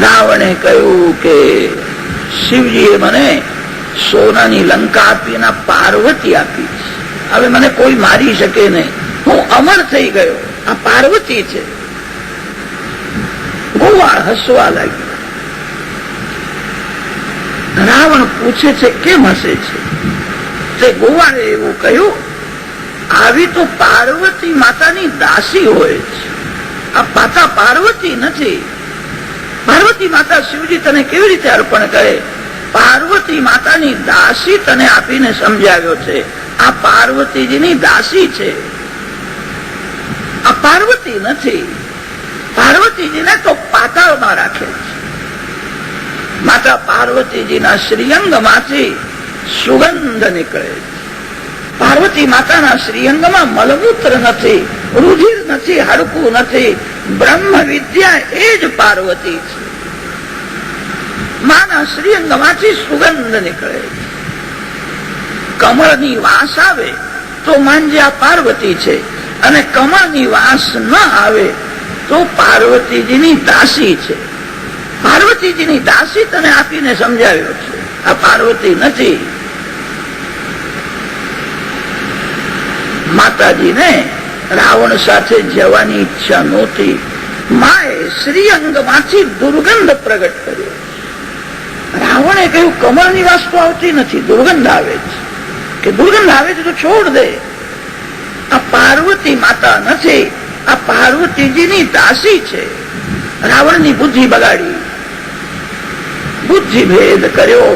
રાવણે કહ્યું કે શિવજીએ મને સોનાની લંકા આપી અને પાર્વતી આપી. હવે મને કોઈ મારી શકે નહીં, હું અમર થઈ ગયો. આ પાર્વતી છે. ગોવાળ હસવા લાગ્યો. રાવણ પૂછે છે કેમ હસે છે? તે ગોવાળે એવું કહ્યું, આવી તો પાર્વતી માતાની દાસી હોય છે. આ માતા પાર્વતી નથી. પાર્વતી માતા શિવજી તને કેવી રીતે અર્પણ કરે? પાર્વતી માતાની દાસી તને આપીને સમજાવ્યો છે. આ પાર્વતીજીની દાસી છે, આ પાર્વતી નથી. પાર્વતીજીને તો પાતાળમાં રાખે છે. માતા પાર્વતીજીના શ્રીઅંગમાંથી સુગંધ નીકળે છે. પાર્વતી માતાના શ્રીઅંગમાં મલમૂત્ર નથી, રુધિર નથી, હાડકું નથી. બ્રહ્મ વિદ્યા એ જ પાર્વતી છે. માના શ્રીઅંગમાંથી સુગંધ નીકળે. કમળની વાસ આવે તો માંજ્યા પાર્વતી છે, અને કમળની વાસ ન આવે તો પાર્વતીજીની દાસી છે. પાર્વતીજીની દાસી તને આપીને સમજાવ્યો છે, આ પાર્વતી નથી. માતાજીને રાવણ સાથે જવાની ઈચ્છા નહોતી. માએ શ્રીઅંગમાંથી દુર્ગંધ પ્રગટ કર્યો. રાવણે કહ્યું કમળની વાસ તો આવતી નથી, દુર્ગંધ આવે છે. કે દુર્ગંધ આવે છે તો છોડ દે. આ પાર્વતી માતા નથી, આ પાર્વતીજીની દાસી છે. રાવણની બુદ્ધિ બગાડી, બુદ્ધિ ભેદ કર્યો.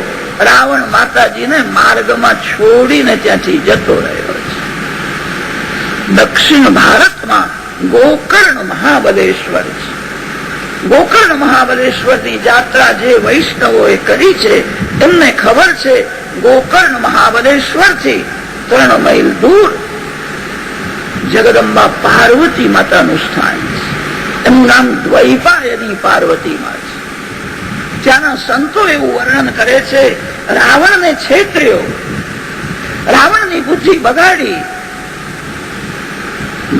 રાવણ માતાજીને માર્ગમાં છોડીને ત્યાંથી જતો રહ્યો છે. દક્ષિણ ભારતમાં ગોકર્ણ મહાબલેશ્વર છે. ગોકર્ણ મહાબલેશ્વરની યાત્રા જે વૈષ્ણવોએ કરી છે એમને ખબર છે ગોકર્ણ મહાબલેશ્વરથી 3 માઇલ દૂર જગદંબા પાર્વતી માતાનું સ્થાન છે. એનું નામ દ્વૈપાયની પાર્વતી માં છે. ત્યાંના સંતો એવું વર્ણન કરે છે, રાવણને છેતર્યો, રાવણની બુદ્ધિ બગાડી,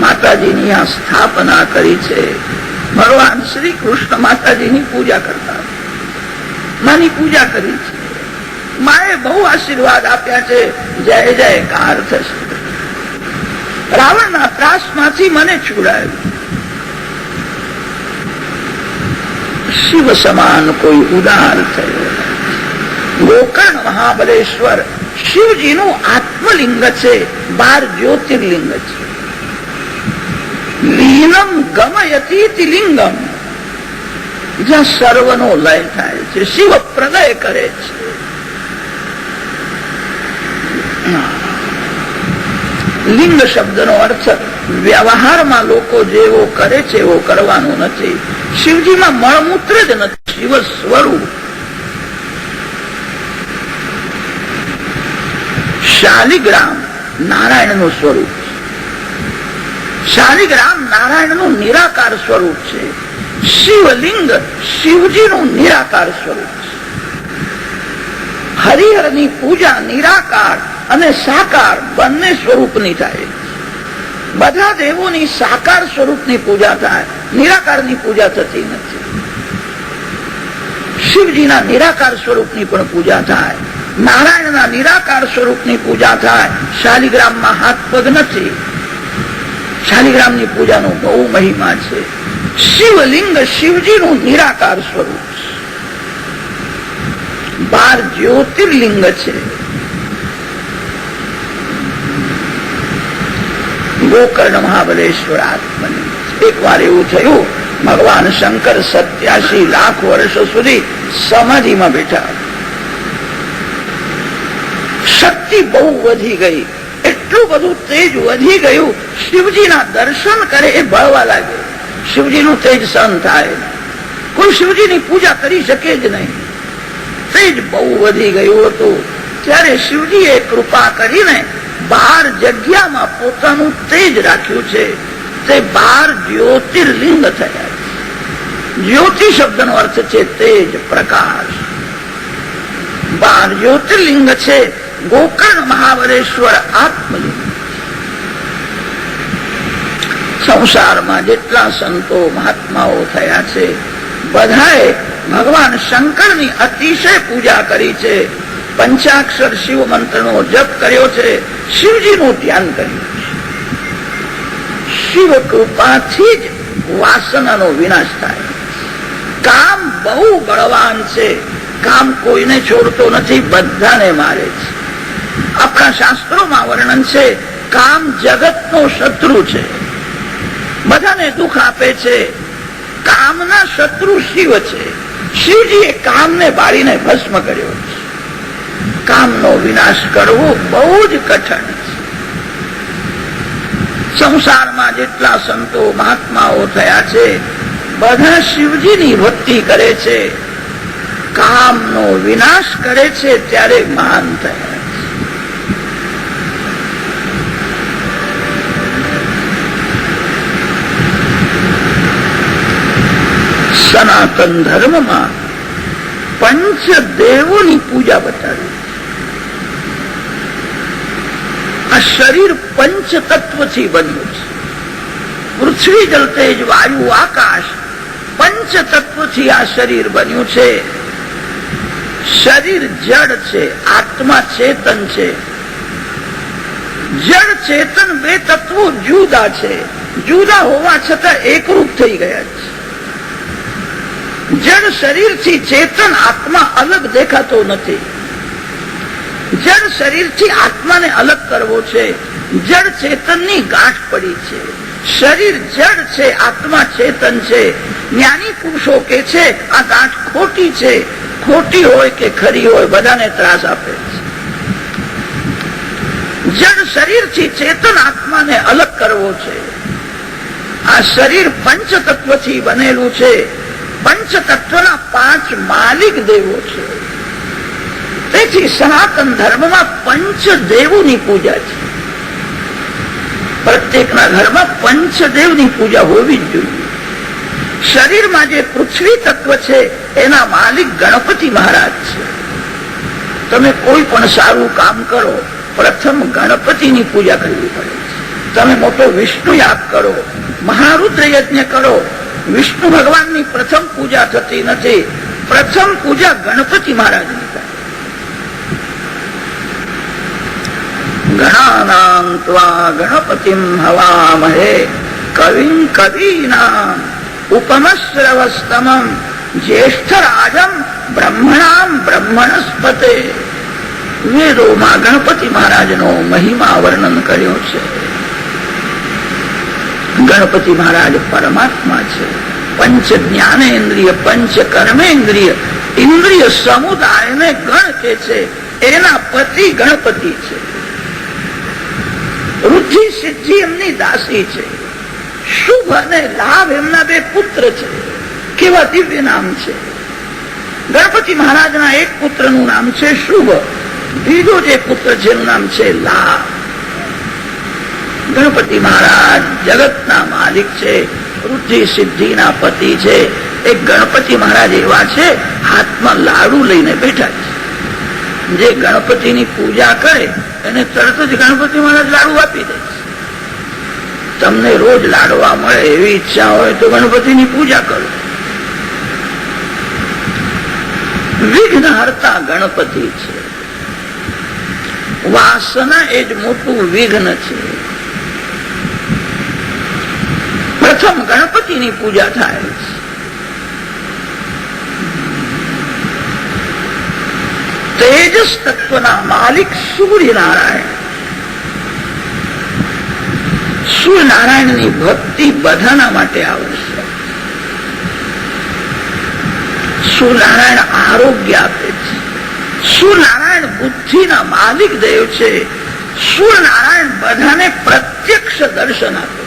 માતાજીની આ સ્થાપના કરી છે. ભગવાન શ્રી કૃષ્ણ માતાજીની પૂજા કરતા, માની પૂજા કરી છે. માએ બહુ આશીર્વાદ આપ્યા છે. જય જયકાર થશે. રાવણના ત્રાસમાંથી મને છોડાયું. શિવ સમાન કોઈ ઉદાર થયો. ગોકર્ણ મહાબલેશ્વર શિવજીનું આત્મલિંગ છે, 12 જ્યોતિર્લિંગ છે. લીનમ ગમયતી લિંગમ, જ્યાં સર્વનો લય થાય છે. શિવ પ્રલય કરે છે. લિંગ શબ્દનો અર્થ વ્યવહારમાં લોકો જેવો કરે છે એવો કરવાનો નથી. શિવજીમાં મળમૂત્ર જ નથી, શિવ સ્વરૂપ. શાલિગ્રામ નારાયણનું સ્વરૂપ છે. શાલિગ્રામ નારાયણનું નિરાકાર સ્વરૂપ છે. શિવલિંગ શિવજીનું નિરાકાર સ્વરૂપ છે. હરિહરની પૂજા નિરાકાર અને સાકાર બંને સ્વરૂપની થાય. બધા દેવોની સાકાર સ્વરૂપની પૂજા થાય, નિરાકારની પૂજા થતી નથી. શિવજીના નિરાકાર સ્વરૂપની પણ પૂજા થાય, નારાયણના નિરાકાર સ્વરૂપની પૂજા થાય. શાલિગ્રામમાં હાથ પગ નથી. શાલિગ્રામની પૂજાનો બહુ મહિમા છે. શિવલિંગ શિવજીનું નિરાકાર સ્વરૂપ છે. 12 જ્યોતિર્લિંગ છે. ગોકર્ણ મહાબલેશ્વર આત્મલિંગ. એક વાર એવું થયું, ભગવાન શંકર 87 લાખ વર્ષ સુધી સમાધિમાં બેઠા. શક્તિ બહુ વધી ગઈ, એટલું બધું તેજ વધી ગયું, શિવજીના દર્શન કરે એ બળવા લાગે. શિવજીનું તેજ સહન થાય, કોઈ શિવજીની પૂજા કરી શકે જ નહીં. તેજ બહુ વધી ગયું હતું. ત્યારે શિવજીએ કૃપા કરીને 12 જગ્યામાં પોતાનું તેજ રાખ્યું છે. તે 12 જ્યોતિર્લિંગ થયા. જ્યોતિ શબ્દનો અર્થ છે તેજ, પ્રકાશ. 12 જ્યોતિર્લિંગ છે. ગોકર્ણ મહાબલેશ્વર આત્મલિંગ. સંસારમાં જેટલા સંતો મહાત્માઓ થયા છે બધાએ ભગવાન શંકરની અતિશય પૂજા કરી છે, પંચાક્ષર શિવ મંત્રનો જપ કર્યો છે, શિવજીનું ધ્યાન કર્યું છે. શિવ કૃપાથી જ વાસનાનો વિનાશ થાય. કામ બહુ બળવાન છે, કામ કોઈને છોડતો નથી, બધાને મારે છે. આપણા શાસ્ત્રોમાં વર્ણન છે, કામ જગતનો શત્રુ છે, બધાને દુઃખ આપે છે. કામના શત્રુ શિવ છે. શિવજીએ કામને બાળીને ભસ્મ કર્યો છે. કામનો વિનાશ કરવો બહુ જ કઠણ છે. સંસારમાં જેટલા સંતો મહાત્માઓ થયા છે, બધા શિવજીની ભક્તિ કરે છે, કામનો વિનાશ કરે છે, ત્યારે મહાન થયા. સનાતન ધર્મમાં પંચદેવોની પૂજા બતાવી. આ શરીર પંચ તત્વથી બન્યું છે. પૃથ્વી જલ તેજ વાયુ આકાશ પંચ તત્વથી આ શરીર બન્યું છે. શરીર જડ છે, આત્મા ચેતન છે. જડ ચેતન બે તત્વો જુદા છે, જુદા હોવા છતાં એકરૂપ થઈ ગયા છે. જડ શરીરથી ચેતન આત્મા અલગ દેખાતો નથી. જડ શરીરથી આત્માને અલગ કરવો છે. જડ ચેતનની ગાંઠ પડી છે. શરીર જડ છે, આત્મા ચેતન છે. જ્ઞાની પુરુષો કે છે આ ગાંઠ ખોટી છે. ખોટી હોય કે ખરી હોય, બધાને ત્રાસ આપે છે. જડ શરીરથી ચેતન આત્માને અલગ કરવો છે. આ શરીર પંચ તત્વથી બનેલું છે. પંચ તત્વના 5 માલિક દેવો છે. તેથી સનાતન ધર્મમાં પંચદેવોની પૂજા છે. પ્રત્યેકના ઘરમાં પંચદેવની પૂજા હોવી જ જોઈએ. શરીરમાં જે પૃથ્વી તત્વ છે એના માલિક ગણપતિ મહારાજ છે. તમે કોઈ પણ સારું કામ કરો, પ્રથમ ગણપતિની પૂજા કરવી પડે છે. તમે મોટો વિષ્ણુ યાગ કરો, મહારુદ્ર યજ્ઞ કરો, વિષ્ણુ ભગવાનની પ્રથમ પૂજા થતી નથી. પ્રથમ પૂજા ગણપતિ મહારાજની થાય. ગણાનામ ત્વા ગણપતિમ હવામહે કવિમ કવીનામ ઉપમશ્રવસ્તમમ જ્યેષ્ઠરાજમ બ્રહ્મણામ બ્રહ્મણસ્પતે. વેદોમાં ગણપતિ મહારાજનો મહિમા વર્ણન કર્યો છે. ગણપતિ મહારાજ પરમાત્મા છે. પંચ જ્ઞાનેન્દ્રિય, પંચ કર્મેન્દ્રિય, ઇન્દ્રિય સમુદાયને ગણ કે છે. એના પતિ ગણપતિ છે. રુચિ સિદ્ધિ એમની દાસી છે. શુભ અને લાભ એમના 2 પુત્ર છે. કેવા દિવ્ય નામ છે. ગણપતિ મહારાજના એક પુત્રનું નામ છે શુભ, બીજો જે પુત્ર છે એનું નામ છે લાભ. ગણપતિ મહારાજ જગતના માલિક છે, વૃદ્ધિ સિદ્ધિના પતિ છે. એક ગણપતિ મહારાજ એવા છે, હાથમાં લાડુ લઈને બેઠા છે. જે ગણપતિની પૂજા કરે એને તરત જ ગણપતિ મહારાજ લાડુ આપી દે. તમને રોજ લાડવા મળે એવી ઈચ્છા હોય તો ગણપતિની પૂજા કરો. વિઘ્ન હરતા ગણપતિ છે. વાસના એ જ મોટું વિઘ્ન છે. પ્રથમ ગણપતિની પૂજા થાય છે. તેજસ તત્વના માલિક સૂર્યનારાયણ. સૂર્યનારાયણની ભક્તિ બધાના માટે આવશ્યક. સૂર્યનારાયણ આરોગ્ય આપે છે. સૂર્યનારાયણ બુદ્ધિના માલિક દેવ છે. સૂર્યનારાયણ બધાને પ્રત્યક્ષ દર્શન આપે.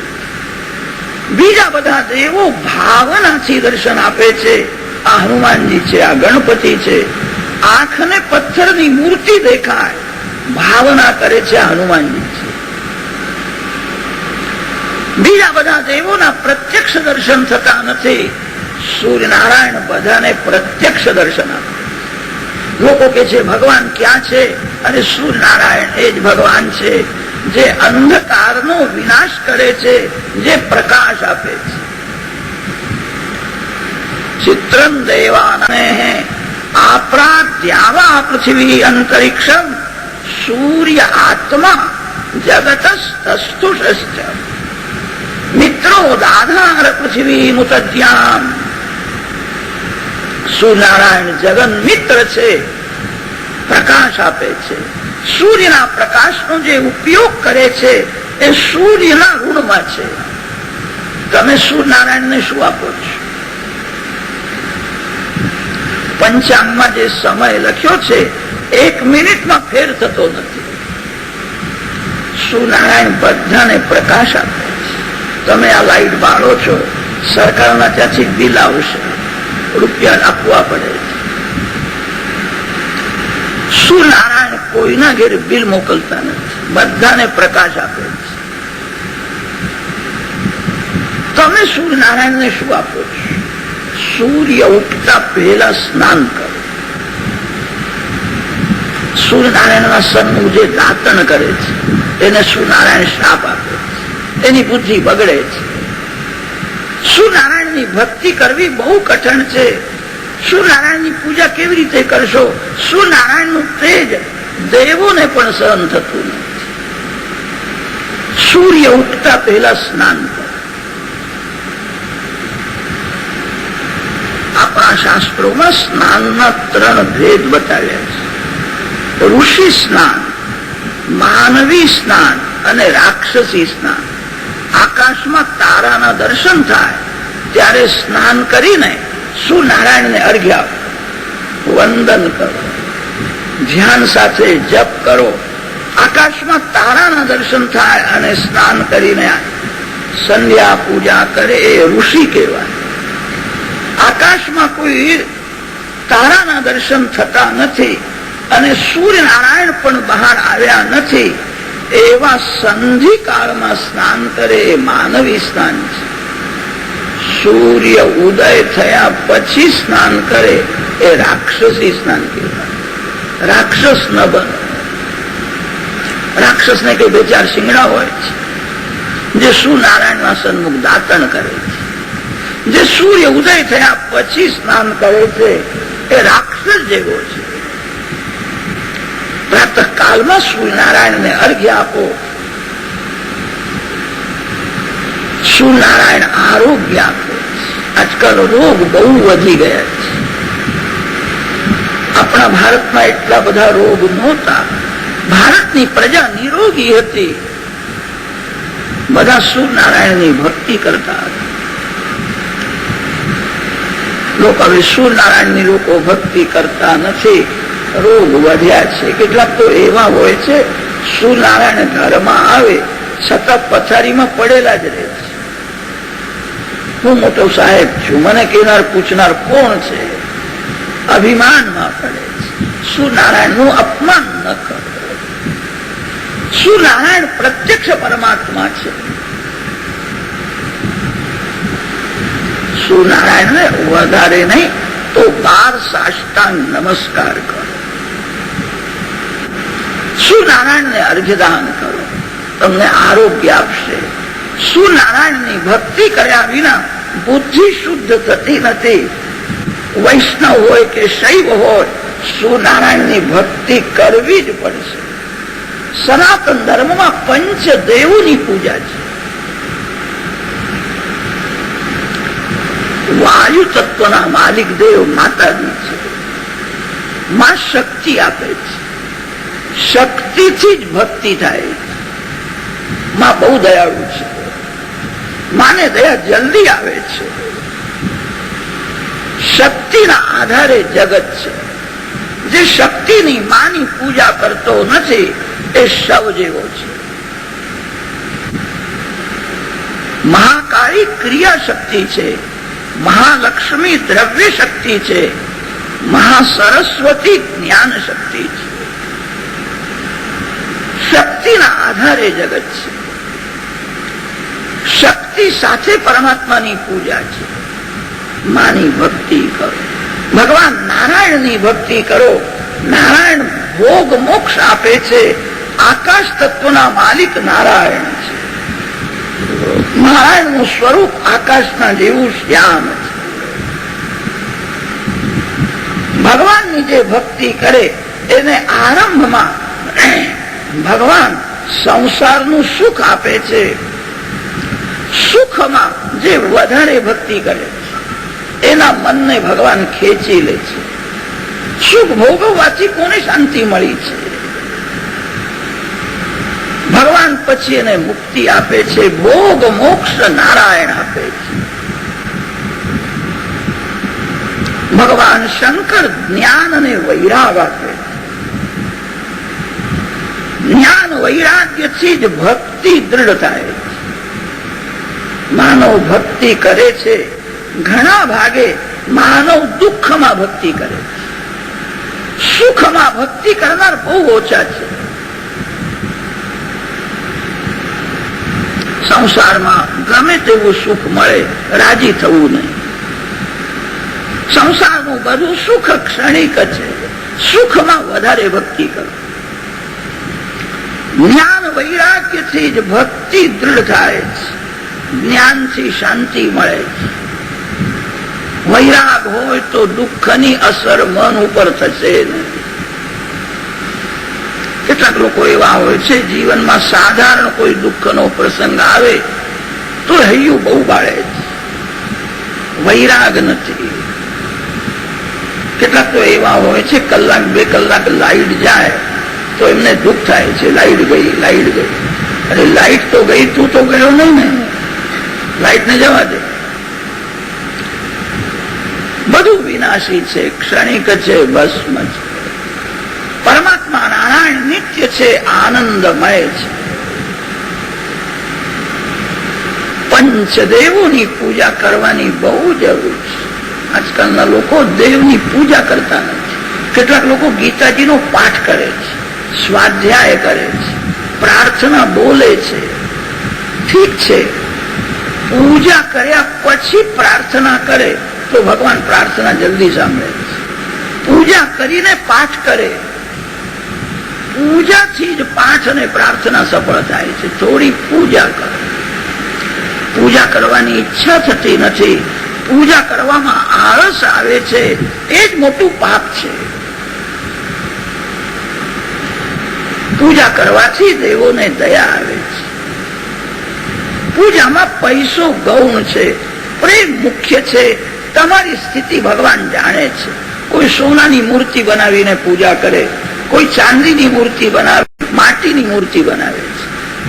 બીજા બધા દેવો ભાવનાથી દર્શન આપે છે. આ હનુમાનજી છે, આ ગણપતિ છે. આંખને પથ્થરની મૂર્તિ દેખાય, ભાવના કરે છે આ હનુમાનજી છે. બીજા બધા દેવોના પ્રત્યક્ષ દર્શન થતા નથી. સૂર્યનારાયણ બધાને પ્રત્યક્ષ દર્શન આપે. લોકો કે છે ભગવાન ક્યાં છે? અને સૂર્યનારાયણ એ જ ભગવાન છે, જે અંધકારનો વિનાશ કરે છે, જે પ્રકાશ આપે છે. चित्रं देवानने आपराद्यावा पृथ्वी अंतरिक्षम सूर्य आत्मा जगतस्तस्थुषश्च मित्रो दाधार पृथ्वी मुतद्याम. સૂર્યનારાયણ જગન મિત્ર છે, પ્રકાશ આપે છે. સૂર્યના પ્રકાશનો જે ઉપયોગ કરે છે એ સૂર્યના ઋણમાં છે. તમે સૂર્યનારાયણને શું આપો છો? પંચાંગમાં જે સમય લખ્યો છે 1 મિનિટમાં ફેર થતો નથી. સૂર્યનારાયણ બધાને પ્રકાશ આપે છે. તમે આ લાઈટ બાળો છો, સરકારના ત્યાંથી બિલ આવશે, રૂપિયા આપવા પડે છે. સૂર્યનારાયણ કોઈના ઘેર બિલ મોકલતા નથી, બધાને પ્રકાશ આપે છે. તમે સૂર્યનારાયણને શું આપો છો? સૂર્ય ઉઠતા પહેલા સ્નાન કરો. સૂર્યનારાયણના સન્મુખ જે દાતણ કરે છે એને સૂર્યનારાયણ શાપ આપે છે, એની બુદ્ધિ બગડે છે. સૂર્યનારાયણની ભક્તિ કરવી બહુ કઠણ છે. સૂર્યનારાયણની પૂજા કેવી રીતે કરશો? સૂર્યનારાયણનું તેજ દેવોને પણ સહન થતું નથી. સૂર્ય ઉઠતા પહેલા સ્નાન કરો. આપણા શાસ્ત્રોમાં સ્નાનના 3 ભેદ બતાવ્યા છે. ઋષિ સ્નાન, માનવી સ્નાન અને રાક્ષસી સ્નાન. આકાશમાં તારાના દર્શન થાય ત્યારે સ્નાન કરીને સૂર્યનારાયણને અર્ઘ્ય આપો, વંદન કરો, ધ્યાન સાથે જપ કરો. આકાશમાં તારાના દર્શન થાય અને સ્નાન કરીને સંધ્યા પૂજા કરે એ ઋષિ કહેવાય. આકાશમાં કોઈ તારાના દર્શન થતા નથી અને સૂર્યનારાયણ પણ બહાર આવ્યા નથી એવા સંધિકાળમાં સ્નાન કરે એ માનવી સ્નાન છે. સૂર્ય ઉદય થયા પછી સ્નાન કરે એ રાક્ષસી સ્નાન કહેવાય. રાક્ષસ ન બને. રાક્ષસને કઈ 2-4 શિંગડા હોય છે જે સૂર્યનારાયણના સન્મુખ દાતણ કરે છે. જે સૂર્ય ઉદય થયા પછી સ્નાન કરે છે એ રાક્ષસ જેવો છે. પ્રાતઃકાળમાં સૂર્યનારાયણને અર્ઘ્ય આપો. સૂર્યનારાયણ આરોગ્ય આપે. આજકાલ રોગ બહુ વધી ગયા છે. આપણા ભારતમાં એટલા બધા રોગ નહોતા. ભારતની પ્રજા નિરોગી હતી. બધા સૂર્યનારાયણની ભક્તિ કરતા હતા. લોકો હવે સૂર્યનારાયણની લોકો ભક્તિ કરતા નથી, રોગ વધ્યા છે. કેટલાક તો એવા હોય છે સૂર્યનારાયણ ઘરમાં આવે છતાં પથારીમાં પડેલા જ રહે છે. હું મોટો સાહેબ છું, મને કહેનાર પૂછનાર કોણ છે? અભિમાનમાં પડે છે. સૂર્યનારાયણનું અપમાન ન કરો. સૂર્યનારાયણ પ્રત્યક્ષ પરમાત્મા છે. સૂર્યનારાયણને વધારે નહીં તો 12 સાષ્ટાંગ નમસ્કાર કરો. સૂર્યનારાયણને અર્ઘ્યદાન કરો, તમને આરોગ્ય આપશે. સૂર્યનારાયણની ભક્તિ કર્યા વિના બુદ્ધિ શુદ્ધ થતી નથી. વૈષ્ણવ હોય કે શૈવ હોય, સૂર્યનારાયણની ભક્તિ કરવી જ પડશે. સનાતન ધર્મમાં પંચદેવોની પૂજા છે. વાયુ તત્વના માલિક દેવ માતાજી છે. માં શક્તિ આપે છે. શક્તિથી જ ભક્તિ થાય. માં બહુ દયાળુ છે. માને દયા જલ્દી આવે છે. શક્તિના આધારે જગત છે. જે શક્તિની માની પૂજા કરતો નથી એ શવ જેવો છે. મહાકાળી ક્રિયા શક્તિ છે. મહાલક્ષ્મી દ્રવ્ય શક્તિ છે. મહાસરસ્વતી જ્ઞાન શક્તિ છે. શક્તિના આધારે જગત છે. શક્તિ સાથે પરમાત્માની પૂજા છે. માની ભક્તિ કરો. ભગવાન નારાયણની ભક્તિ કરો. નારાયણ ભોગ મોક્ષ આપે છે. આકાશ તત્વના માલિક નારાયણ છે. નારાયણનું સ્વરૂપ આકાશના જેવું શ્યામ છે. ભગવાનની જે ભક્તિ કરે એને આરંભમાં ભગવાન સંસારનું સુખ આપે છે. સુખમાં જે વધારે ભક્તિ કરે એના મનને ભગવાન ખેંચી લે છે. સુખ ભોગવવાથી કોને શાંતિ મળી છે? ભગવાન પછી એને મુક્તિ આપે છે. ભોગ મોક્ષ નારાયણ આપે છે. ભગવાન શંકર જ્ઞાન અને વૈરાગ આપે છે. જ્ઞાન વૈરાગ્યથી જ ભક્તિ દ્રઢ થાય છે. માનવ ભક્તિ કરે છે, ઘણા ભાગે માનવ દુઃખમાં ભક્તિ કરે છે. સુખમાં ભક્તિ કરનાર બહુ ઓછા છે. સંસારમાં ગમે તેવું સુખ મળે રાજી થવું નહીં. સંસારનું બધું સુખ ક્ષણિક છે. સુખમાં વધારે ભક્તિ કરો. જ્ઞાન વૈરાગ્યથી જ ભક્તિ દ્રઢ થાય છે. જ્ઞાનથી શાંતિ મળે છે. વૈરાગ હોય તો દુઃખની અસર મન ઉપર થશે નહીં. કેટલાક લોકો એવા હોય છે જીવનમાં સાધારણ કોઈ દુઃખનો પ્રસંગ આવે તો હૈયું બહુ બાળે છે, વૈરાગ નથી. કેટલાક તો એવા હોય છે કલાક બે કલાક લાઈટ જાય તો એમને દુઃખ થાય છે, લાઈટ ગઈ લાઈટ ગઈ. અરે લાઈટ તો ગઈ, તું તો ગયો નહીં ને, લાઈટ ને જવા દે. બધું વિનાશી છે, ક્ષણિક છે, ભસ્મ છે. પરમાત્મા નારાયણ નિત્ય છે, આનંદમય છે. પંચદેવોની પૂજા કરવાની બહુ જરૂર છે. આજકાલના લોકો દેવની પૂજા કરતા નથી. કેટલાક લોકો ગીતાજીનો પાઠ કરે છે, સ્વાધ્યાય કરે છે, પ્રાર્થના બોલે છે. ઠીક છે, પૂજા કર્યા પછી પ્રાર્થના કરે તો ભગવાન પ્રાર્થના જલ્દી સાંભળે છે. પૂજા કરીને પાઠ કરે, પૂજાથી જ પાઠ અને પ્રાર્થના સફળ થાય છે. થોડી પૂજા કરો. પૂજા કરવાની ઈચ્છા થતી નથી, પૂજા કરવામાં આળસ આવે છે, એ જ મોટું પાપ છે. પૂજા કરવાથી દેવોને દયા આવે છે. પૂજામાં પૈસો ગૌણ છે, પ્રેમ મુખ્ય છે. તમારી સ્થિતિ ભગવાન જાણે છે. કોઈ સોનાની મૂર્તિ બનાવીને પૂજા કરે, કોઈ ચાંદીની મૂર્તિ બનાવે, માટીની મૂર્તિ બનાવે છે,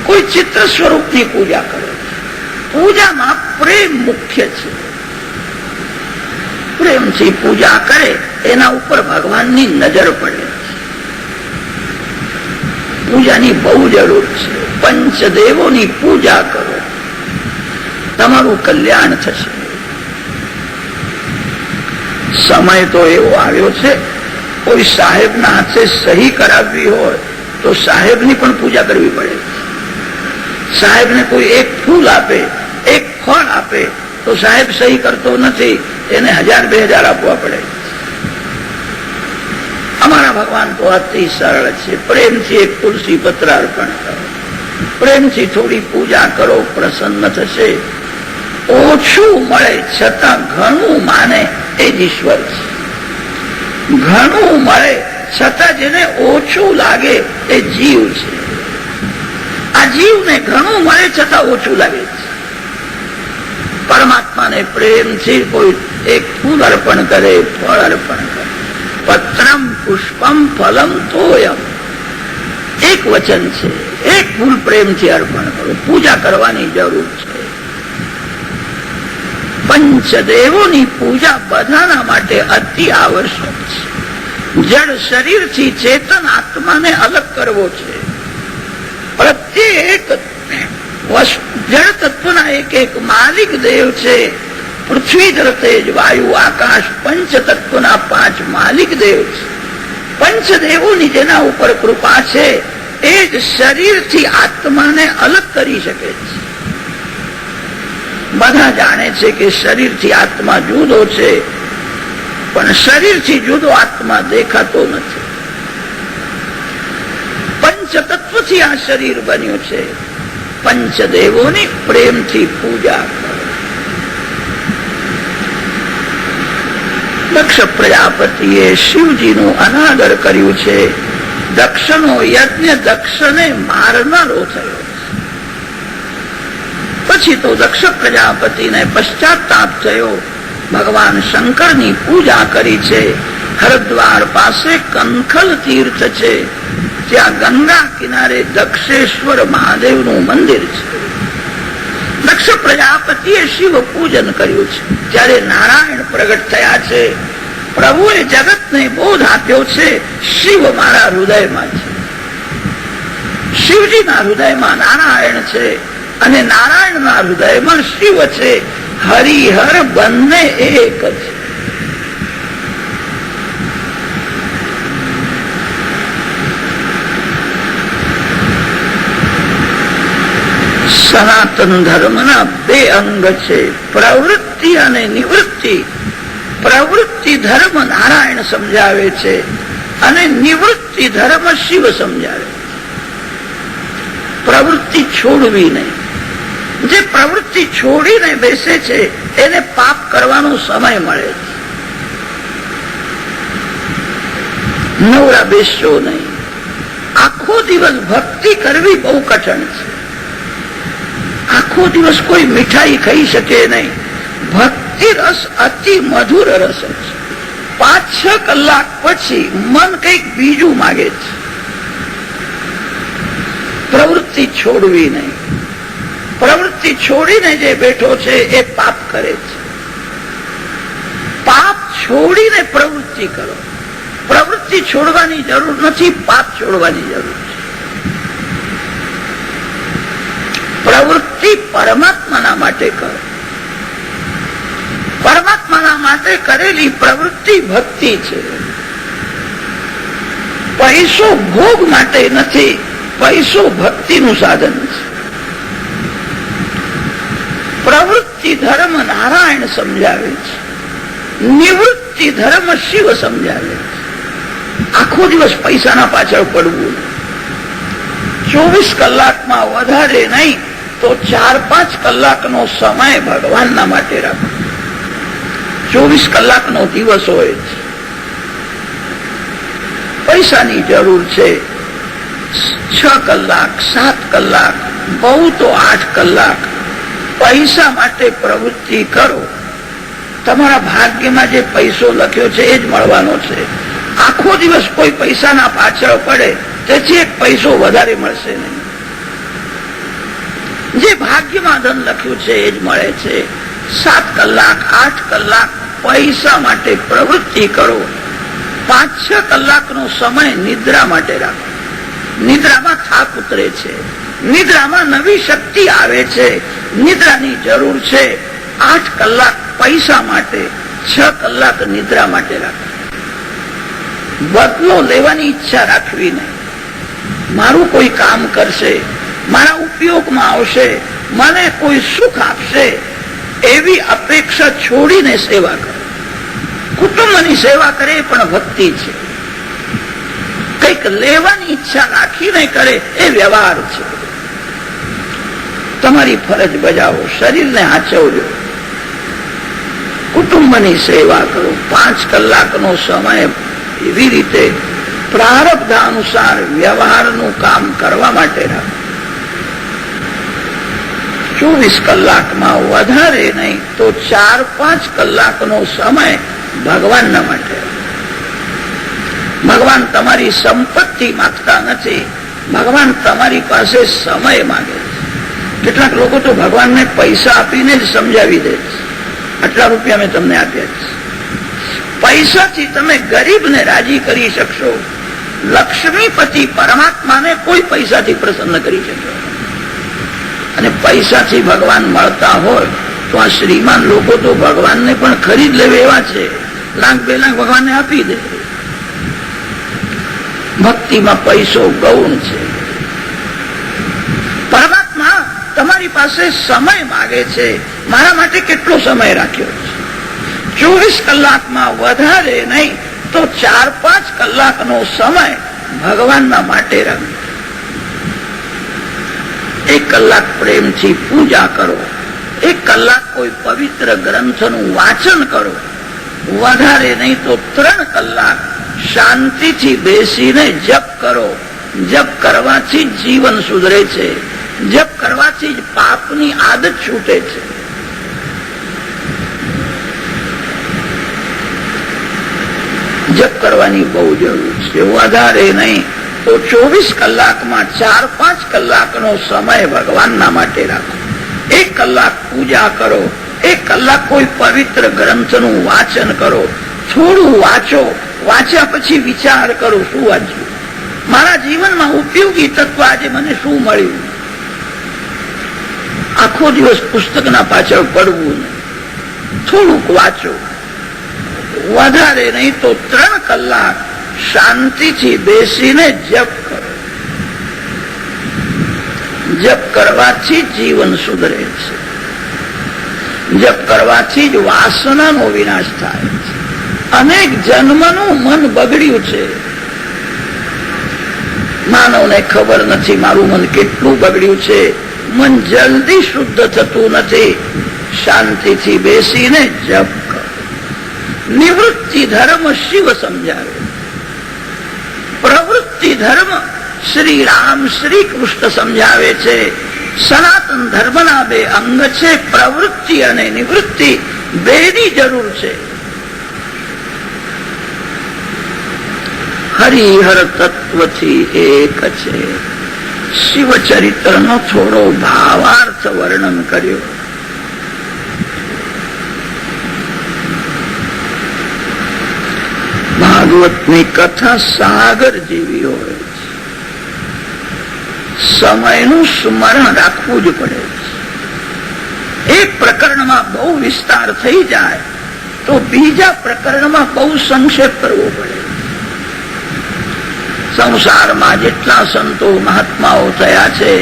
કોઈ ચિત્ર સ્વરૂપની પૂજા કરે છે. પૂજામાં પ્રેમ મુખ્ય છે. પ્રેમથી પૂજા કરે એના ઉપર ભગવાનની નજર પડે છે. પૂજાની બહુ જરૂર છે. પંચદેવોની પૂજા કરો, તમારું કલ્યાણ થશે. સમય તો એવો આવ્યો છે, કોઈ સાહેબના હાથે સહી કરાવવી હોય તો સાહેબની પણ પૂજા કરવી પડે. સાહેબને કોઈ એક ફૂલ આપે, એક ફળ આપે તો સાહેબ સહી કરતો નથી, એને 1000-2000 આપવા પડે. અમારા ભગવાન તો અતિ સરળ છે. પ્રેમથી એક તુલસી પત્ર અર્પણ કરો, પ્રેમથી થોડી પૂજા કરો, પ્રસન્ન થશે. ઓછું મળે છતાં ઘણું માને એ જ ઈશ્વર છે. ઘણું મળે છતાં જેને ઓછું લાગે એ જીવ છે. આ જીવને ઘણું મળે છતાં ઓછું લાગે છે. પરમાત્માને પ્રેમથી કોઈ એક ફૂલ અર્પણ કરે, ફળ અર્પણ કરે. પત્રમ પુષ્પમ ફલમ તોયમ, એક વચન છે. એક ફૂલ પ્રેમથી અર્પણ કરો. પૂજા કરવાની જરૂર છે. પંચદેવોની પૂજા બધાના માટે અતિ આવશ્યક છે. જડ શરીરથી ચેતન આત્માને અલગ કરવો છે. પ્રત્યેક જળ તત્વના એક એક માલિક દેવ છે. પૃથ્વી જળ તેજ વાયુ આકાશ પંચ તત્વના 5 માલિક દેવ છે. પંચદેવોની જેના ઉપર કૃપા છે એ જ શરીરથી આત્માને અલગ કરી શકે છે. બધા જાણે છે કે શરીરથી આત્મા જુદો છે, પણ શરીરથી જુદો આત્મા દેખાતો નથી. પંચતત્વથી આ શરીર બન્યું છે. પંચદેવોની પ્રેમથી પૂજા કરો. દક્ષ પ્રજાપતિએ શિવજીનું અનાદર કર્યું છે. દક્ષનો યજ્ઞ દક્ષને મારનારો થયો. પછી તો દક્ષ પ્રજાપતિને પશ્ચાતાપ થયો. ભગવાન શંકરની પૂજા કરી છે. હરદ્વાર પાસે કંખલ તીર્થ છે, ત્યાં ગંગા કિનારે દક્ષેશ્વર મહાદેવનું મંદિર છે. દક્ષ પ્રજાપતિએ શિવ પૂજન કર્યું છે. ત્યારે નારાયણ પ્રગટ થયા છે. પ્રભુએ જગતને બોધ આપ્યો છે, શિવ મારા હૃદયમાં છે. શિવજીના હૃદયમાં નારાયણ છે અને નારાયણના હૃદયમાં શિવ છે. હરિહર બંને એક છે. સનાતન ધર્મના બે અંગ છે, પ્રવૃત્તિ અને નિવૃત્તિ. પ્રવૃત્તિ ધર્મ નારાયણ સમજાવે છે અને નિવૃત્તિ ધર્મ શિવ સમજાવે. પ્રવૃત્તિ છોડવી નહીં. જે પ્રવૃત્તિ છોડીને બેસે છે એને પાપ કરવાનો સમય મળે છે. નવરા બેસશો નહીં. આખો દિવસ ભક્તિ કરવી બહુ કઠણ છે. આખો દિવસ કોઈ મીઠાઈ ખાઈ શકે નહીં. ભક્તિ રસ અતિ મધુર રસ છે. 5-6 કલાક પછી મન કંઈક બીજું માગે છે. પ્રવૃત્તિ છોડવી નહીં. પ્રવૃત્તિ છોડીને જે બેઠો છે એ પાપ કરે છે. પાપ છોડીને પ્રવૃત્તિ કરો. પ્રવૃત્તિ છોડવાની જરૂર નથી, પાપ છોડવાની જરૂર છે. પ્રવૃત્તિ પરમાત્માના માટે કરો. પરમાત્માના માટે કરેલી પ્રવૃત્તિ ભક્તિ છે. પૈસો ભોગ માટે નથી, પૈસો ભક્તિનું સાધન છે. પ્રવૃત્તિ ધર્મ નારાયણ સમજાવે છે, નિવૃત્તિ ધર્મ શિવ સમજાવે છે. આખો દિવસ પૈસાના પાછળ પડવું. 24 કલાકમાં વધારે નહીં તો 4-5 કલાકનો સમય ભગવાનના માટે રાખો. 24 કલાકનો દિવસ હોય છે. પૈસાની જરૂર છે. 6 કલાક 7 કલાક, બહુ તો 8 કલાક પૈસા માટે પ્રવૃત્તિ કરો. તમારા ભાગ્યમાં જે પૈસો લખ્યો છે એ જ મળવાનો છે. આખો દિવસ કોઈ પૈસાના પાછળ પડે તેથી એક પૈસો વધારે મળશે નહીં. જે ભાગ્યમાં ધન લખ્યું છે એ જ મળે છે. 7 કલાક 8 કલાક પૈસા માટે પ્રવૃત્તિ કરો. 5-6 કલાકનો સમય નિદ્રા માટે રાખો. નિદ્રામાં થાક ઉતરે છે, નિદ્રામાં નવી શક્તિ આવે છે. નિદ્રાની જરૂર છે. 8 કલાક પૈસા માટે, 6 કલાક નિદ્રા માટે રાખો. બદલો લેવાની ઈચ્છા રાખવી નહીં. મારું કોઈ કામ કરશે, મારા ઉપયોગમાં આવશે, મને કોઈ સુખ આપશે, એવી અપેક્ષા છોડીને સેવા કરો. કુટુંબની સેવા કરે પણ ભક્તિ છે. કંઈક લેવાની ઈચ્છા રાખીને કરે એ વ્યવહાર છે. તમારી ફરજ બજાવો, શરીરને હાચવજો, કુટુંબની સેવા કરો. 5 કલાકનો સમય એવી રીતે પ્રારબ્ધાનુસાર વ્યવહારનું કામ કરવા માટે રાખો. 24 કલાકમાં વધારે નહીં તો 4-5 કલાકનો સમય ભગવાનના માટે. ભગવાન તમારી સંપત્તિ માંગતા નથી, ભગવાન તમારી પાસે સમય માંગે છે. કેટલાક લોકો તો ભગવાનને પૈસા આપીને જ સમજાવી દે છે, આટલા રૂપિયા મેં તમને આપ્યા છે. પૈસાથી તમે ગરીબને રાજી કરી શકશો. લક્ષ્મીપતિ પરમાત્માને કોઈ પૈસાથી પ્રસન્ન કરી શકશો. અને પૈસાથી ભગવાન મળતા હોય તો આ શ્રીમાન લોકો તો ભગવાનને પણ ખરીદ લેવે એવા છે. 1 લાખ 2 લાખ ભગવાનને આપી દે. ભક્તિમાં પૈસો ગૌણ છે. પરમાત્મા તમારી પાસે સમય માગે છે. મારા માટે કેટલો સમય રાખ્યો છે? 24 કલાકમાં વધારે નહીં તો 4-5 કલાકનો સમય ભગવાનના માટે રાખો. 1 કલાક પ્રેમથી પૂજા કરો. 1 કલાક કોઈ પવિત્ર ગ્રંથનું વાંચન કરો. વધારે નહીં તો 3 કલાક શાંતિથી બેસીને જપ કરો. જપ કરવાથી જ જીવન સુધરે છે. જપ કરવાથી જ પાપની આદત છૂટે છે. જપ કરવાની બહુ જરૂર છે. વધારે નહીં તો 24 કલાકમાં 4-5 કલાકનો સમય ભગવાનના માટે રાખો. 1 કલાક પૂજા કરો, 1 કલાક કોઈ પવિત્ર ગ્રંથનું વાંચન કરો. થોડું વાંચો, વાંચ્યા પછી વિચાર કરો શું વાંચ્યું, મારા જીવનમાં ઉપયોગી તત્વ આજે મને શું મળ્યું. આખો દિવસ પુસ્તકના પાછળ પડવું નહીં, થોડુંક વાંચો. વધારે નહીં તો 3 કલાક શાંતિથી બેસીને જપ કરો. જપ કરવાથી જીવન સુધરે છે. જપ કરવાથી જ વાસનાનો વિનાશ થાય છે. અનેક જન્મનું મન બગડ્યું છે. માનવને ખબર નથી મારું મન કેટલું બગડ્યું છે. મન જલ્દી શુદ્ધ થતું નથી. શાંતિથી બેસીને જપ કરો. નિવૃત્તિ ધર્મ શિવ સમજાવે, પ્રવૃત્તિ ધર્મ શ્રી રામ શ્રી કૃષ્ણ સમજાવે છે. સનાતન ધર્મના 2 અંગ છે, પ્રવૃત્તિ અને નિવૃત્તિ. બેની જરૂર છે. હરિહર તત્વથી એક છે. શિવચરિત્રનો થોડો ભાવાર્થ વર્ણન કર્યો. ભાગવતની કથા સાગર જેવી હોય છે. સમયનું સ્મરણ રાખવું જ પડે છે. એક પ્રકરણમાં બહુ વિસ્તાર થઈ જાય તો બીજા પ્રકરણમાં બહુ સંક્ષેપ કરવો પડે. સંસારમાં જેટલા સંતો મહાત્માઓ થયા છે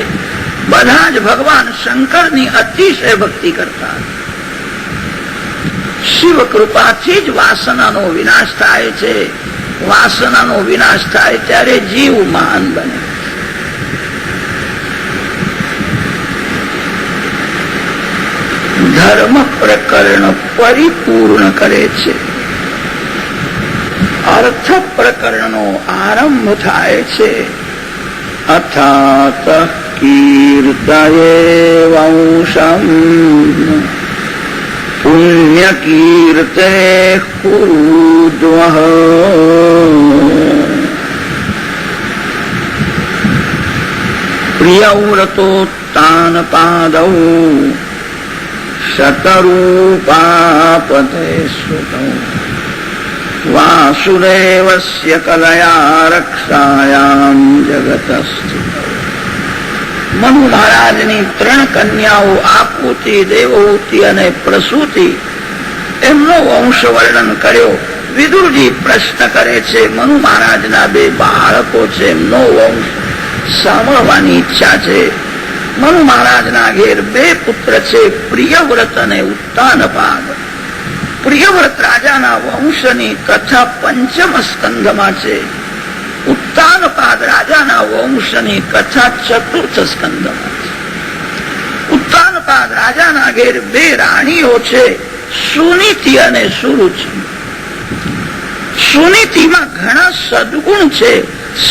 બધા જ ભગવાન શંકરની અતિશય ભક્તિ કરતા. શિવ કૃપાથી જ વાસનાનો વિનાશ થાય છે. વાસનાનો વિનાશ થાય ત્યારે જીવ મહાન બને. ધર્મ પ્રકરણ પરિપૂર્ણ કરે છે. અર્થ પ્રકરણનો આરંભ થાય છે. અથાત કીર્તયે વંશમ પુણ્ય કીર્તે કુરુદ્વઃ પ્રિયવ્રતોત્તાન પાદૌ શતરૂપાપતે સુતૌ વાસુદેવસ્ય કલયા રક્ષાયામ જગત સ્થિતૌ. મનુ મહારાજની 3 કન્યાઓ આપૂતિ, દેવહૂતિ અને પ્રસૂતિ, એમનો વંશ વર્ણન કર્યો. વિદુરજી પ્રશ્ન કરે છે, મનુ મહારાજના 2 બાળકો છે, એમનો વંશ સાંભળવાની ઈચ્છા છે. મનુ મહારાજના ઘેર 2 પુત્ર છે, પ્રિયવ્રત અને ઉત્તાનપાદ. પ્રિયવ્રત રાજાના વંશની કથા 5મ સ્કંધમાં છે. ઉત્તાનપાદ રાજાના વંશની કથા 4થ સ્કંધમાં છે. ઉત્તાનપાદ રાજાના ઘેર 2 રાણીઓ છે, સુનીતિ અને સુરુચિ. સુનીતિમાં ઘણા સદગુણ છે,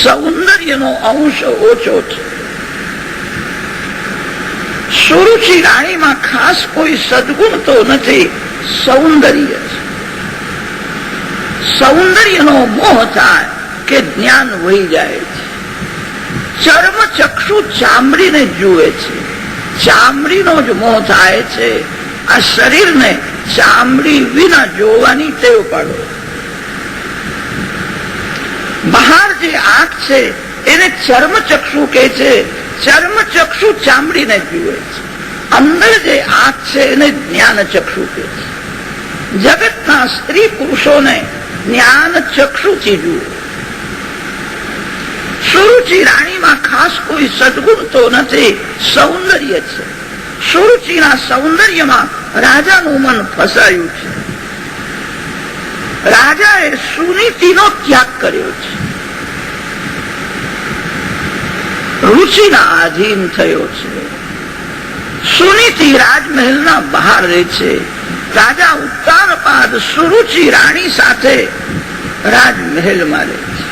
સૌંદર્યનો અંશ ઓછો છે. સુરુચિ રાણીમાં ખાસ કોઈ સદગુણ તો નથી, સૌંદર્ય છે. સૌંદર્યનો મોહ થાય કે જ્ઞાન વહી જાય છે. ચર્મ ચક્ષુ ચામડીને જુએ છે, ચામડીનો જ મોહ થાય છે. આ શરીરને ચામડી વિના જોવાની ટેવ પાડો. બહાર જે આંખ છે એને ચર્મચક્ષુ કહે છે. ચર્મચક્ષુ ચામડીને જુએ છે. અંદર જે આંખ છે એને જ્ઞાનચક્ષુ કહે છે. જગતના સ્ત્રી પુરુષોને જ્ઞાનચક્ષુથી જુઓ. સુરુચિ રાણીમાં ખાસ કોઈ સદગુણ તો નથી, સૌંદર્ય છે. સુરુચિના સૌંદર્યમાં રાજાનું મન ફસાયું છે. રાજાએ સુનીતિનો ત્યાગ કર્યો છે, રુચિના આધીન થયો છે. સુનીતિ રાજમહેલના બહાર રહે છે. રાજા ઉત્તાનપાદ સુરુચિ રાણી સાથે રાજમહેલમાં રહે છે.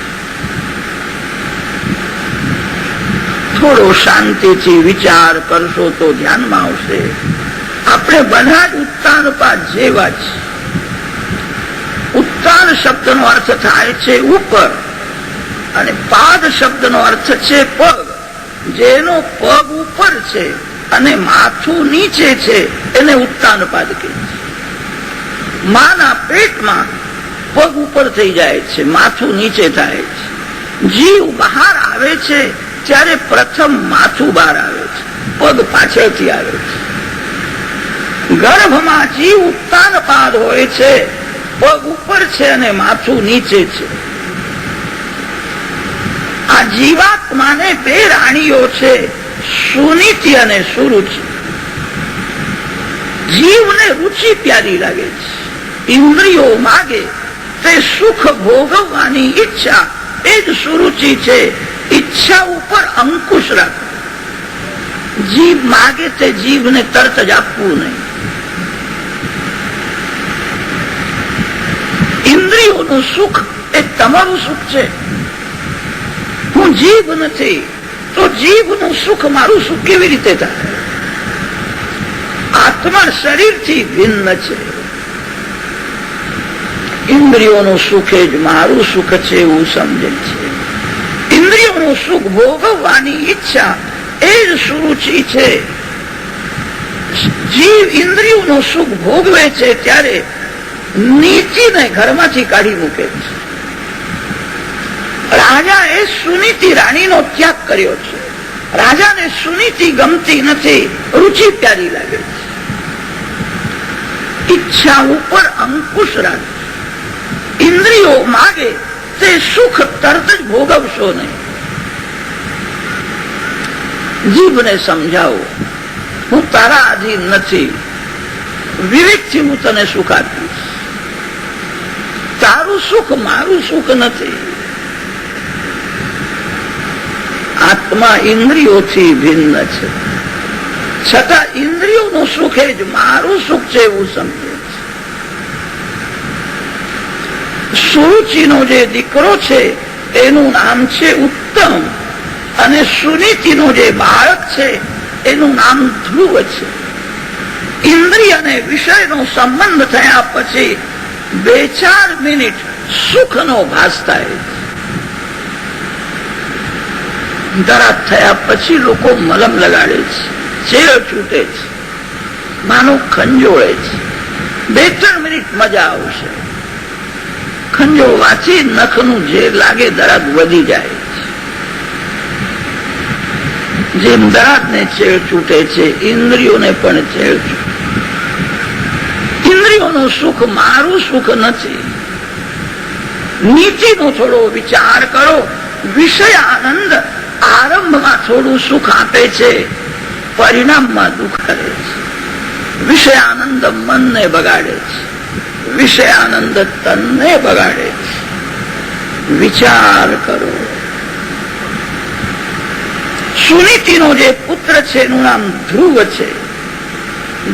થોડો શાંતિથી વિચાર કરશો તો ધ્યાનમાં આવશે, આપણે બધા જ ઉત્તાનપાદ જેવા છે. ઉત્તાન શબ્દનો અર્થ થાય છે ઉપર, અને પાદ શબ્દનો અર્થ છે પગ. જેનો પગ ઉપર છે અને માથું નીચે છે એને ઉત્તાનપાદ કહે છે. માના પેટમાં પગ ઉપર થઈ જાય છે, માથું નીચે થાય છે. જીવ બહાર આવે છે ત્યારે પ્રથમ માથું બહાર આવે છે, પગ પાછળથી આવે છે. ગર્ભમાં જીવ ઉત્તાનપાદ હોય છે, પગ ઉપર છે અને માથું નીચે છે. આ જીવાત્માને બે રાણીઓ છે, સુનીતિ અને સુરુચિ. જીવને રુચિ પ્યારી લાગે છે, ઇન્દ્રિયો માગે તે સુખ ભોગવવાની ઈચ્છા, એ જ સુરુચિ છે. ઈચ્છા ઉપર અંકુશ રાખો. જીભ માગે તે જીભને તરત જ આપવું નહીં. ઇન્દ્રિયોનું સુખ એ તમારું સુખ છે. હું જીભ નથી તો જીભનું સુખ મારું સુખ કેવી રીતે થાય? આત્મા શરીરથી ભિન્ન છે. ઇન્દ્રિયોનું સુખ એ જ મારું સુખ છે એવું સમજે છે. ઇન્દ્રિયોનું સુખ ભોગવવાની ઈચ્છા એ જ સુરુચિ છે. જીવ ઇન્દ્રિયોનું સુખ ભોગવે છે ત્યારે નીતિને ઘરમાંથી કાઢી મૂકે છે. રાજાએ સુનીતિ રાણીનો ત્યાગ કર્યો છે. રાજાને સુનીતિ ગમતી નથી, રુચિ પ્યારી લાગે છે. ઈચ્છા ઉપર અંકુશ રાખે. ઇન્દ્રિયો માગે તે સુખ તરત જ ભોગવશો નહીં. જીભને સમજાવો, હું તારા આધીન નથી, વિવેકથી હું તને સુખ આપીશ. તારું સુખ મારું સુખ નથી. આત્મા ઇન્દ્રિયોથી ભિન્ન છે, છતાં ઇન્દ્રિયોનું સુખ એ જ મારું સુખ છે એવું સમજે છે. સુરુચિનો જે દીકરો છે એનું નામ છે ઉત્તમ, અને સુનીતિનો જે બાળક છે એનું નામ ધ્રુવ છે. ઇન્દ્રિય અને વિષયનો સંબંધ થયા પછી 2-4 મિનિટ સુખનો ભાસ થાય છે. દરાદ થયા પછી લોકો મલમ લગાડે છે, ચેર છૂટે છે, માનો ખંજોળે છે. 2-3 મિનિટ મજા આવશે. ખંજોળવાથી નખનું ઝેર લાગે, દરાદ વધી જાય છે. જેમ દરાદને ચેર છૂટે છે, ઇન્દ્રિયોને પણ ચેર છૂટે. ઇન્દ્રિયોનું સુખ મારું સુખ નથી. નીતિનો થોડો વિચાર કરો. વિષય આનંદ આરંભમાં થોડું સુખ આપે છે, પરિણામમાં દુઃખ કરે છે. વિષય આનંદ મનને બગાડે છે, વિષય આનંદ તનને બગાડે છે. વિચાર કરો. સુનીતિનો જે પુત્ર છે એનું નામ ધ્રુવ છે.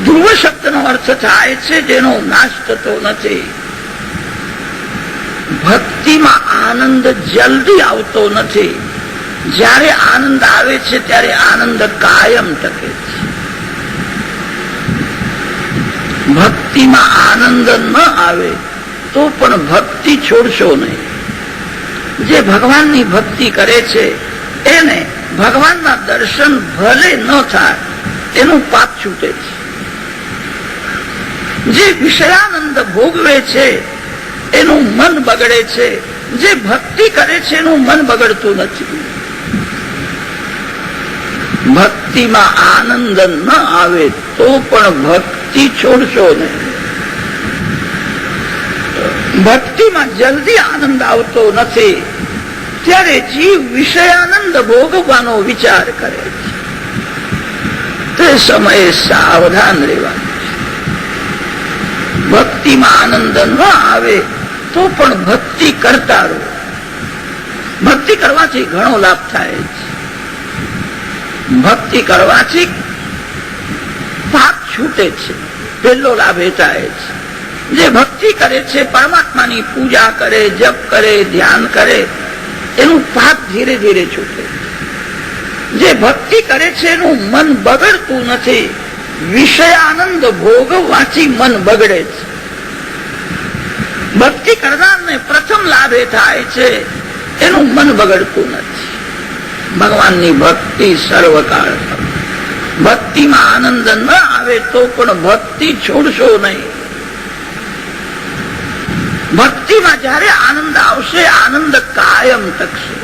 ધ્રુવ શબ્દનો અર્થ થાય છે જેનો નાશ થતો નથી. ભક્તિમાં આનંદ જલ્દી આવતો નથી. જ્યારે આનંદ આવે છે ત્યારે આનંદ કાયમ ટકે છે. ભક્તિમાં આનંદ ન આવે તો પણ ભક્તિ છોડશો નહીં. જે ભગવાનની ભક્તિ કરે છે એને ભગવાનના દર્શન ભલે ન થાય એનું પાપ છૂટે છે. જે વિષયાનંદ ભોગવે છે એનું મન બગડે છે. જે ભક્તિ કરે છે એનું મન બગડતું નથી. ભક્તિમાં આનંદ ન આવે તો પણ ભક્તિ છોડશો નહીં. ભક્તિમાં જલ્દી આનંદ આવતો નથી ત્યારે જીવ વિષયાનંદ ભોગવવાનો વિચાર કરે છે. તે સમયે સાવધાન રહેવાનું. ભક્તિમાં આનંદ ન આવે તો પણ ભક્તિ કરતા રહો. ભક્તિ કરવાથી ઘણો લાભ થાય છે. ભક્તિ કરવાથી પાપ છૂટે છે. પહેલો લાભ એ થાય છે. જે ભક્તિ કરે છે, પરમાત્માની પૂજા કરે, જપ કરે, ધ્યાન કરે, એનું પાપ ધીરે ધીરે છૂટે. જે ભક્તિ કરે છે એનું મન બગડતું નથી. વિષયાનંદ ભોગવવાથી મન બગડે છે. ભક્તિ કરનારને પ્રથમ લાભ એ થાય છે એનું મન બગડતું નથી. ભગવાનની ભક્તિ સર્વકાળ. ભક્તિમાં આનંદ ન આવે તો પણ ભક્તિ છોડશો નહીં. ભક્તિમાં જયારે આનંદ આવશે, આનંદ કાયમ ટકશે.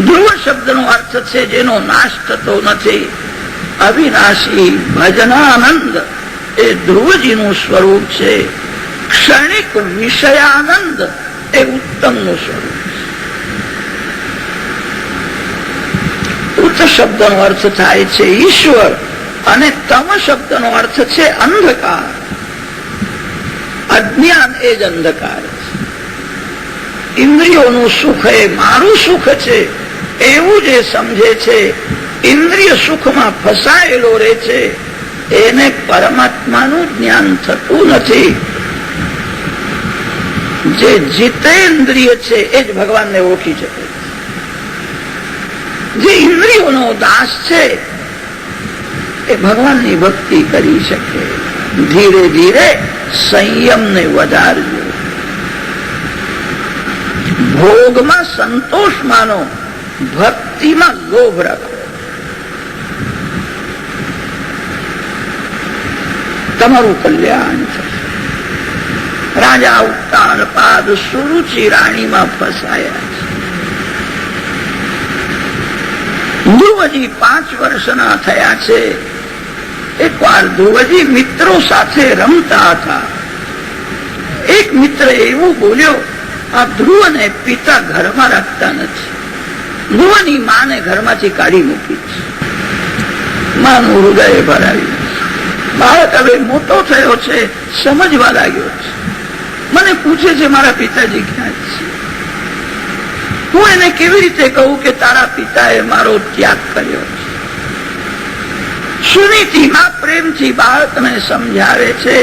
ધ્રુવ શબ્દનો અર્થ છે જેનો નાશ થતો નથી. અવિનાશી ભજનાનંદ એ ધ્રુવજીનું સ્વરૂપ છે. ક્ષણિક વિષયાનંદ એ ઉત્તમનું સ્વરૂપ છે. ઉત શબ્દનો અર્થ થાય છે ઈશ્વર અને તમ શબ્દનો અર્થ છે અંધકાર. અજ્ઞાન એ જ અંધકાર છે. ઇન્દ્રિયોનું સુખ એ મારું સુખ છે એવું જે સમજે છે, ઇન્દ્રિય સુખમાં ફસાયેલો રહે છે, એને પરમાત્માનું જ્ઞાન થતું નથી. જે જીતેન્દ્રિય છે એ જ ભગવાનને ઓળખી શકે. જે ઇન્દ્રિયોનો દાસ છે એ ભગવાનની ભક્તિ કરી શકે. ધીરે ધીરે સંયમને વધારજો. ભોગમાં સંતોષ માનો, ભક્તિમાં લોભ રાખો. તમારું કલ્યાણ થશે. રાજા ઉત્તાનપાદ સુરુચિ રાણીમાં ફસાયા છે. ધ્રુવજી 5 વર્ષના થયા છે. એકવાર ધ્રુવજી મિત્રો સાથે રમતા હતા. એક મિત્ર એવું બોલ્યો, આ ધ્રુવને પિતા ઘરમાં રાખતા નથી. ધ્રુવની માને ઘરમાંથી કાઢી મૂકી છે. માનું હૃદય ભરાયું. બાળક હવે મોટો થયો છે, સમજવા લાગ્યો છે. મને પૂછે છે મારા પિતાજી ક્યાં છે. હું એને કેવી રીતે કહું કે તારા પિતાએ મારો ત્યાગ કર્યો છે. સુનીતિમાં પ્રેમથી બાળકને સમજાવે છે,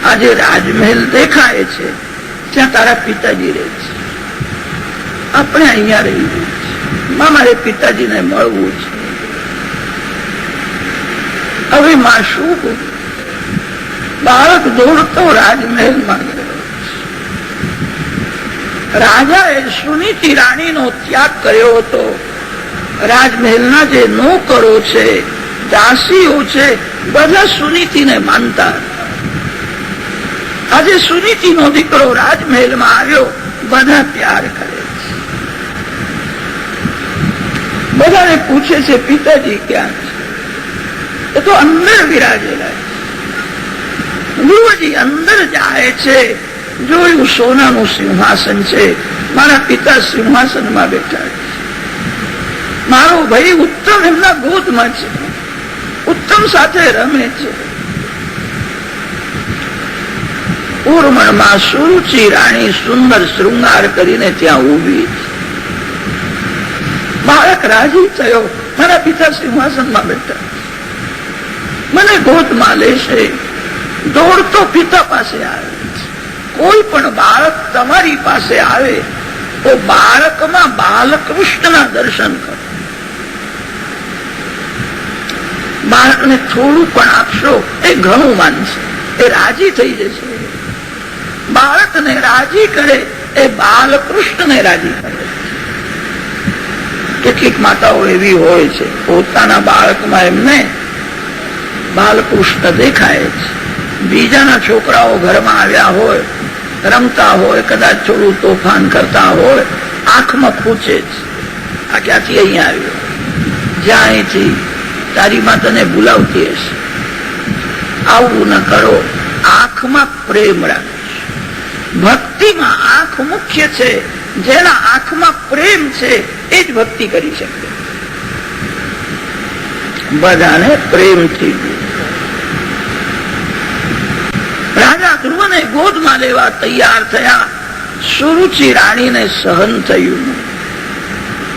આજે રાજમહેલ દેખાય છે, ત્યાં તારા પિતાજી રહે છે. આપણે અહીંયા રહીએ છીએ. મારે પિતાજીને મળવું છે. હવે માં શું બોલું? બાળક દોડતો રાજમહેલમાં ગયો. રાજાએ સુનીતિ રાણીનો ત્યાગ કર્યો હતો. રાજમહેલના જે નોકરો છે, દાસીઓ છે, બધા સુનીતિને માનતા. આજે સુનીતિનો દીકરો રાજમહેલમાં આવ્યો, બધા પ્યાર કરે છે. બધાને પૂછે છે પિતાજી ક્યાં છે. એ તો અંદર વિરાજેલા છે. ધ્રુવજી અંદર જાય છે. જોયું સોનાનું સિંહાસન છે. મારા પિતા સિંહાસનમાં બેઠા છે. મારો ભાઈ ઉત્તમ એમના ગોદમાં છે. ઉત્તમ સાથે રમે છે. ઉર્મણમાં સુરુચિ રાણી સુંદર શૃંગાર કરીને ત્યાં ઉભી છે. બાળક રાજી થયો, મારા પિતા સિંહાસનમાં બેઠા, મને ગોદમાં લેશે. દોડતો પિતા પાસે આવે. કોઈ પણ બાળક તમારી પાસે આવે તો બાળકમાં બાલકૃષ્ણના દર્શન કરો. બાળકને થોડું પણ આપશો એ ઘણું માનશે, એ રાજી થઈ જશે. બાળકને રાજી કરે એ બાલકૃષ્ણને રાજી કરે. કેટલીક માતાઓ એવી હોય છે, પોતાના બાળકમાં એમને બાલકૃષ્ણ દેખાય છે. બીજાના છોકરાઓ ઘરમાં આવ્યા હોય, રમતા હોય, કદાચ થોડું તોફાન કરતા હોય, આંખમાં પૂછે છે, આ ક્યાંથી અહીંયા આવ્યો? જ્યાં અહીંથી તારી માં તને બોલાવતી હશે, આવું ન કરો. આંખમાં પ્રેમ રાખો. ભક્તિમાં આંખ મુખ્ય છે. જેના આંખમાં પ્રેમ છે એ જ ભક્તિ કરી શકે. બધાને પ્રેમથી. રાજા ધ્રુવને ગોદમાં લેવા તૈયાર થયા. સુરુચિ રાણીને સહન થયું.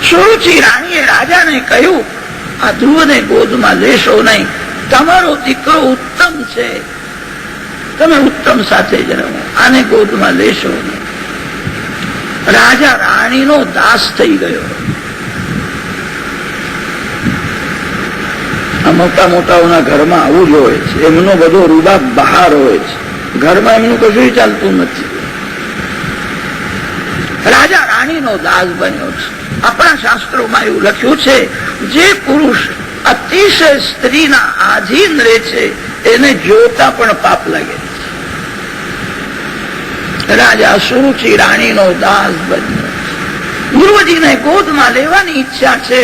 સુરુચિ રાણીએ રાજાને કહ્યું, આ ધ્રુવને ગોદમાં લેશો નહીં. તમારો દીકરો ઉત્તમ છે, તમે ઉત્તમ સાથે જ રહો, આને ગોદમાં લેશો નહીં. રાજા રાણીનો દાસ થઈ ગયો. આ મોટા મોટાઓના ઘરમાં આવું જ હોય છે, એમનો બધો રૂબાબ બહાર હોય છે, ઘરમાં એમનું કશું ચાલતું નથી. રાજા રાણીનો દાસ બન્યો છે. આપણા શાસ્ત્રોમાં એવું લખ્યું છે, જે પુરુષ અતિશય સ્ત્રીના આધીન રહે છે એને જોતા પણ પાપ લાગે છે. રાજા સુરુચિ રાણીનો દાસ બન્યો. ગુરુજીને ગોદમાં લેવાની ઈચ્છા છે,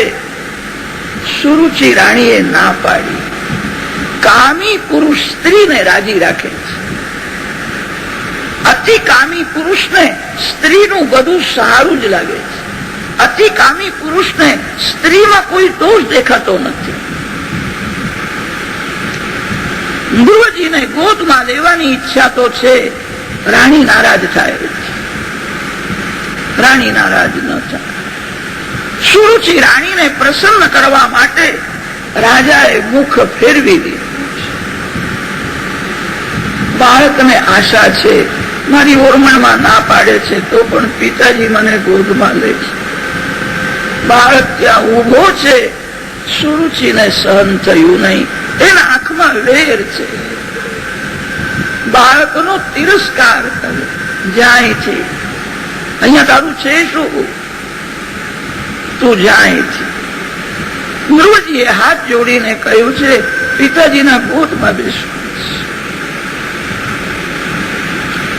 સુરુચિ રાણીએ ના પાડી. કામી પુરુષ સ્ત્રીને રાજી રાખે છે. અતિ કામી પુરુષને સ્ત્રીનું બધું સારું જ લાગે છે. અતિ કામી પુરુષને સ્ત્રીમાં કોઈ દોષ દેખાતો નથી. ગુરુજીને ગોદમાં લેવાની ઈચ્છા તો છે, રાણી નારાજ થાય. રાણી નારાજ ન થાય. સુરુચિ રાણીને પ્રસન્ન કરવા માટે રાજાએ મુખ ફેરવી દીધું. બાળકને આશા છે, મારી ઓરમણમાં ના પાડે છે તો પણ પિતાજી મને ગોદમાં લે છે. બાળક ત્યાં ઉભો છે, સુરુચિને સહન થયું નહીં. એના આંખમાં વેર છે. બાળકનો તિરસ્કાર કરે, જાય છે. અહીંયા તારું છે શું? તું જાય છે. ગુરુજીએ હાથ જોડીને કહ્યું છે, પિતાજીના ગોદમાં બેસવું.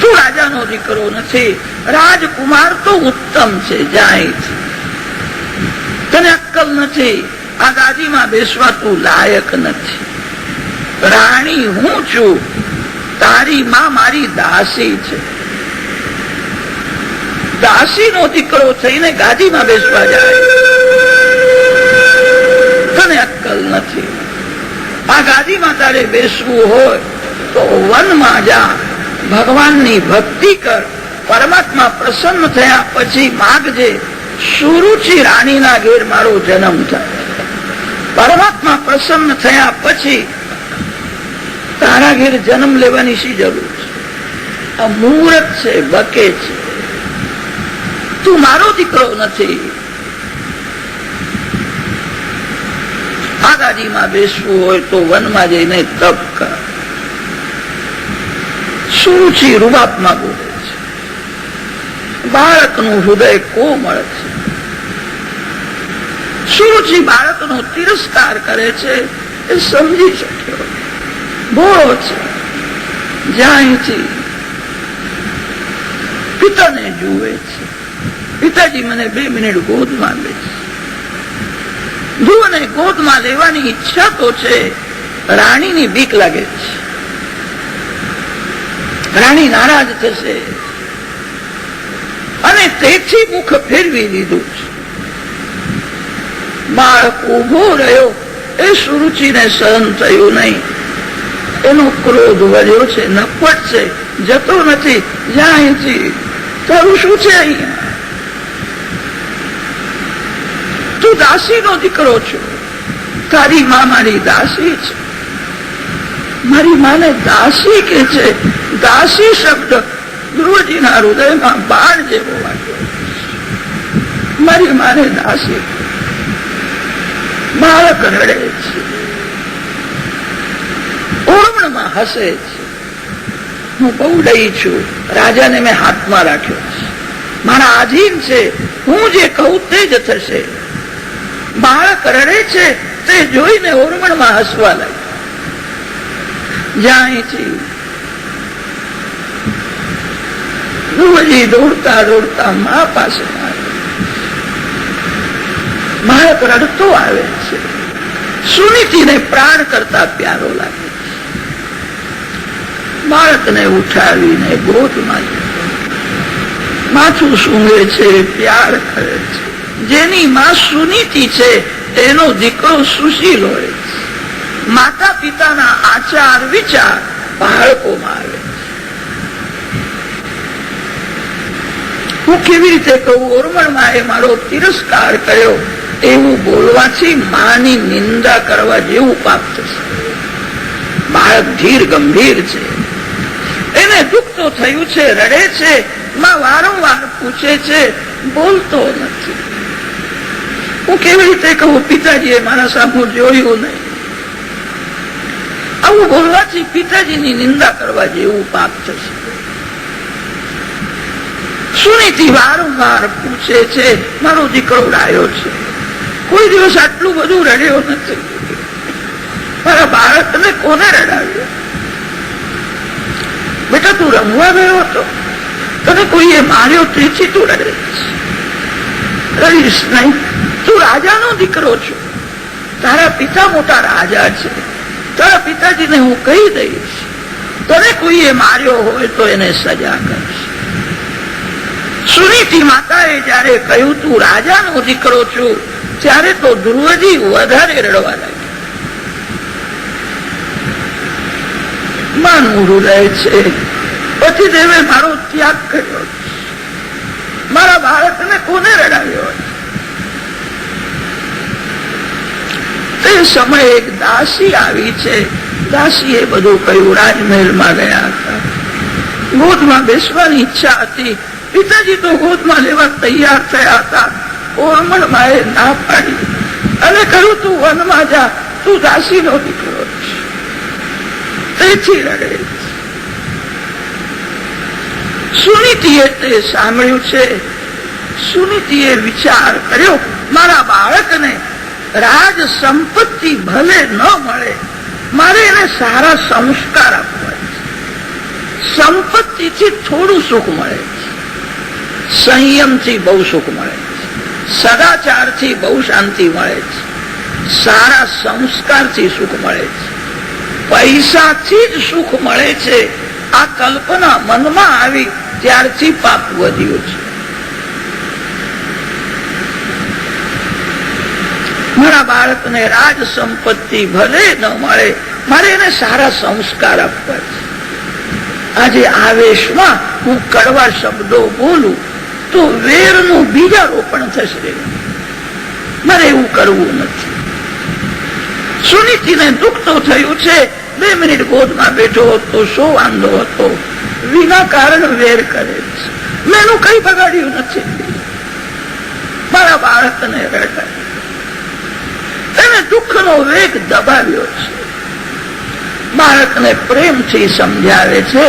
તું રાજાનો દીકરો નથી, રાજકુમાર તો ઉત્તમ છે, જાય છે. તને અક્કલ નથી, આ ગાદીમાં બેસવા તું લાયક નથી. રાણી હું છું, તારી માં મારી દાસી છે. દાસીનો દીકરો થઈને ગાદીમાં બેસવા જાય, તને અક્કલ નથી. આ ગાદીમાં તારે બેસવું હોય તો વનમાં જા, ભગવાનની ભક્તિ કર, પરમાત્મા પ્રસન્ન થયા પછી માગજે, સુરુચિ રાણીના ઘેર મારો જન્મ થાય. પરમાત્મા પ્રસન્ન થયા પછી તારા ઘેર જન્મ લેવાની શી જરૂર છે? આ મુહૂર્ત છે, બકે છે. તું મારો દીકરો નથી. આ ગાડીમાં બેસવું હોય તો વનમાં જઈને તપ કર. સુરુચિ રૂબાબમાં બોલે છે. બાળકનું હૃદય કોમળ છે. સુરુચિ બાળકનો તિરસ્કાર કરે છે, એ સમજી શક્યો. ભોળો છે. જ્યાંથી પિતાને જુએ છે, પિતાજી મને 2 મિનિટ ગોદમાં લે છે. ધ્રુવને ગોદમાં લેવાની ઈચ્છા તો છે, રાણીની બીક લાગે છે. રાણી નારાજ થશે અને તેથી મુખ ફેરવી લીધું છે. બાળક ઉભો રહ્યો, એ સુરુચિને સહન થયું નહીં. એનો ક્રોધ વધ્યો છે, નફટ છે, જતો નથી. જ્યાંથી તારું શું છે? અહીંયા તું દાસીનો દીકરો છો, તારી માં મારી દાસી છે. મારી માને દાસી કે છે. દાસી શબ્દ ગુરુજીના હૃદયમાં બાણ જેવો વાગ્યો. મારી માને દાસી. બાળક રડે છે, ઓરમણમાં હસે છે. હું બહુ ડઈ છું, રાજાને મેં હાથમાં રાખ્યો છે, મારા આધીન છે, હું જે કહું તે જ થશે. બાળક રડે છે તે જોઈને ઓરમણમાં હસવા લાગ્યો. જ્યાંથી ગુરુજી દોડતા દોડતા મા પાસે બાળક રડતો આવે છે. સુનીતિને પ્રાણ કરતા પ્યારો લાગે છે. બાળકને ઉઠાવીને ગોદમાં માથું સૂંઘે છે, પ્યાર કરે છે. જેની માં સુનીતિ છે એનો દીકરો સુશીલ હોય છે. માતા પિતાના આચાર વિચાર બાળકોમાં આવે છે. હું કેવી રીતે કહું? ઓરમણમાં એ મારો તિરસ્કાર કર્યો એવું બોલવાથી માની નિંદા કરવા જેવું પાપ થશે. બાળક ધીર ગંભીર છે, એને દુઃખ તો થયું છે, રડે છે, માં વારંવાર પૂછે છે, બોલતો નથી. હું કેવી રીતે કહું, પિતાજીએ મારા સામું જોયું નહીં. આવું બોલવાથી પિતાજીની નિંદા કરવા જેવું પાપ થશે. સુનીતિ વારંવાર પૂછે છે, મારો દીકરો ડાયો છે, કોઈ દિવસ આટલું બધું રડ્યો નથી. મારા બાળકને કોને રડાવ્યો? બેટા તું રમવા ગયો હતો, તને કોઈએ માર્યો, તેથી તું રડીશ નહીં. તું રાજાનો દીકરો છો, તારા પિતા મોટા રાજા છે, તારા પિતાજીને હું કહી દઈશ, તને કોઈએ માર્યો હોય તો એને સજા કરીશ. સુનીતિ માતાએ જયારે કહ્યું તું રાજાનો દીકરો છું, ત્યારે તો ધ્રુવજી વધારે રડવા લાગ્યા. માનું હૃદય છે, પતિદેવે મારો ત્યાગ કર્યો, મારા બાળકને કોને રડાવ્યો? તે સમયે એક દાસી આવી છે. દાસીએ બધું કહ્યું. રાજમહેલમાં ગયા હતા, ગોદમાં બેસવાની ઈચ્છા હતી. પિતાજી તો ગોદમાં લેવા તૈયાર થયા હતા. ઓરમણમાએ ના પાડી અને કહ્યું તું વનમાં જા, તું દાસીનો દીકરો છે, તેથી રડે. સુનીતિએ તે સાંભળ્યું છે. સુનીતિએ વિચાર કર્યો, મારા બાળકને રાજ સંપત્તિ ભલે ન મળે, મારે એને સારા સંસ્કાર આપવા છે. સંપત્તિથી થોડું સુખ મળે છે, સંયમથી બહુ સુખ મળે છે, સદાચારથી બહુ શાંતિ મળે છે, સારા સંસ્કારથી સુખ મળે છે, પૈસાથી જ સુખ મળે છે. આ કલ્પના મનમાં આવી ત્યારથી પાપ વધ્યું છે. મારા બાળકને રાજ સંપત્તિ ભલે ન મળે, મારે એને સારા સંસ્કાર આપવા છે. આજે આવેશમાં હું કડવા શબ્દો બોલું તો વેરનું બીજારોપણ થશે. મારે એવું કરવું નથી. સુનીતિને દુઃખ તો થયું છે. 2 મિનિટ ગોદમાં બેઠો હતો, શું વાંધો હતો? વિના કારણ વેર કરે છે. મેં એનું કઈ બગાડ્યું નથી. મારા બાળકને રડાય, એને દુઃખનો વેગ દબાવ્યો છે. બાળકને પ્રેમથી સમજાવે છે,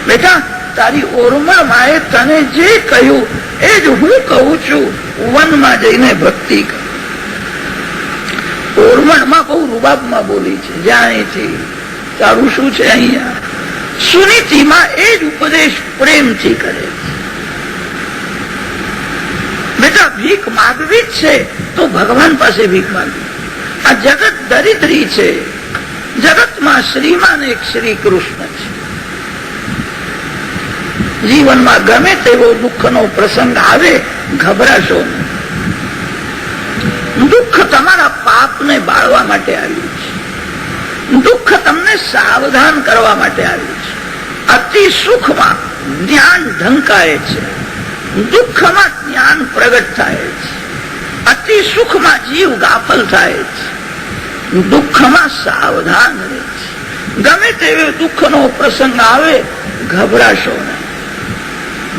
બેટા તારી ઓરમણમાએ તને જે કહ્યું એ જ હું કહું છું, વનમાં જઈને ભક્તિ કર. ઓરમણમાં બહુ રૂબાબમાં બોલી છે, જાણીથી તારું શું છે અહીંયા. સુનીતિમાં એ જ ઉપદેશ પ્રેમથી કરે છે. બેટા ભીખ માગવી જ છે તો ભગવાન પાસે ભીખ માગવી. આ જગત દરિદ્રી છે. જગતમાં શ્રીમાન એક શ્રી કૃષ્ણ છે. જીવનમાં ગમે તેવો દુઃખનો પ્રસંગ આવે, ગભરાશો નહીં. દુઃખ તમારા પાપને બાળવા માટે આવ્યું છે. દુઃખ તમને સાવધાન કરવા માટે આવ્યું છે. અતિ સુખમાં જ્ઞાન ઢંકાય છે, દુઃખમાં જ્ઞાન પ્રગટ થાય છે. અતિ સુખમાં જીવ ગાફલ થાય છે, દુઃખમાં સાવધાન રહે છે. ગમે તેવો દુઃખનો પ્રસંગ આવે, ગભરાશો નહીં.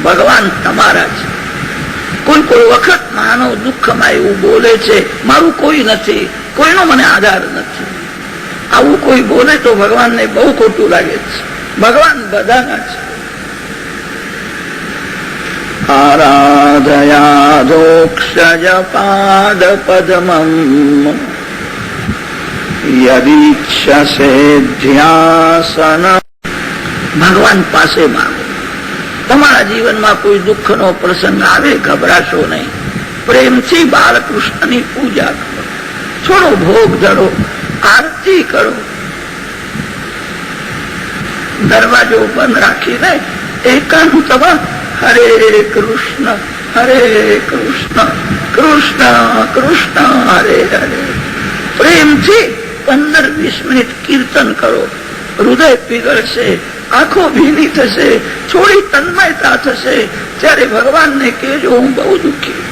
ભગવાન તમારા છે. કોઈ વખત માનવ દુઃખમાં એવું બોલે છે, મારું કોઈ નથી, કોઈનો મને આધાર નથી. આવું કોઈ બોલે તો ભગવાનને બહુ ખોટું લાગે છે. ભગવાન બધાના છે. આરાધયાધોક્ષજ પાદ પદ્મમ યદીક્ષસે ધ્યાસન. ભગવાન પાસે માંગો. તમારા જીવનમાં કોઈ દુઃખનો પ્રસંગ આવે, ગભરાશો નહીં. પ્રેમથી બાલકૃષ્ણની પૂજા કરો, થોડો ભોગ ધરો, આરતી કરો. દરવાજો બંધ રાખીને એકાંતમાં હરે કૃષ્ણ કૃષ્ણ કૃષ્ણ હરે હરે. પ્રેમથી 15-20 મિનિટ કીર્તન કરો. હૃદય પીગળશે, આંખો ભીની થશે, થોડી તન્મયતા થશે. ત્યારે ભગવાનને કહેજો, હું બહુ દુઃખી.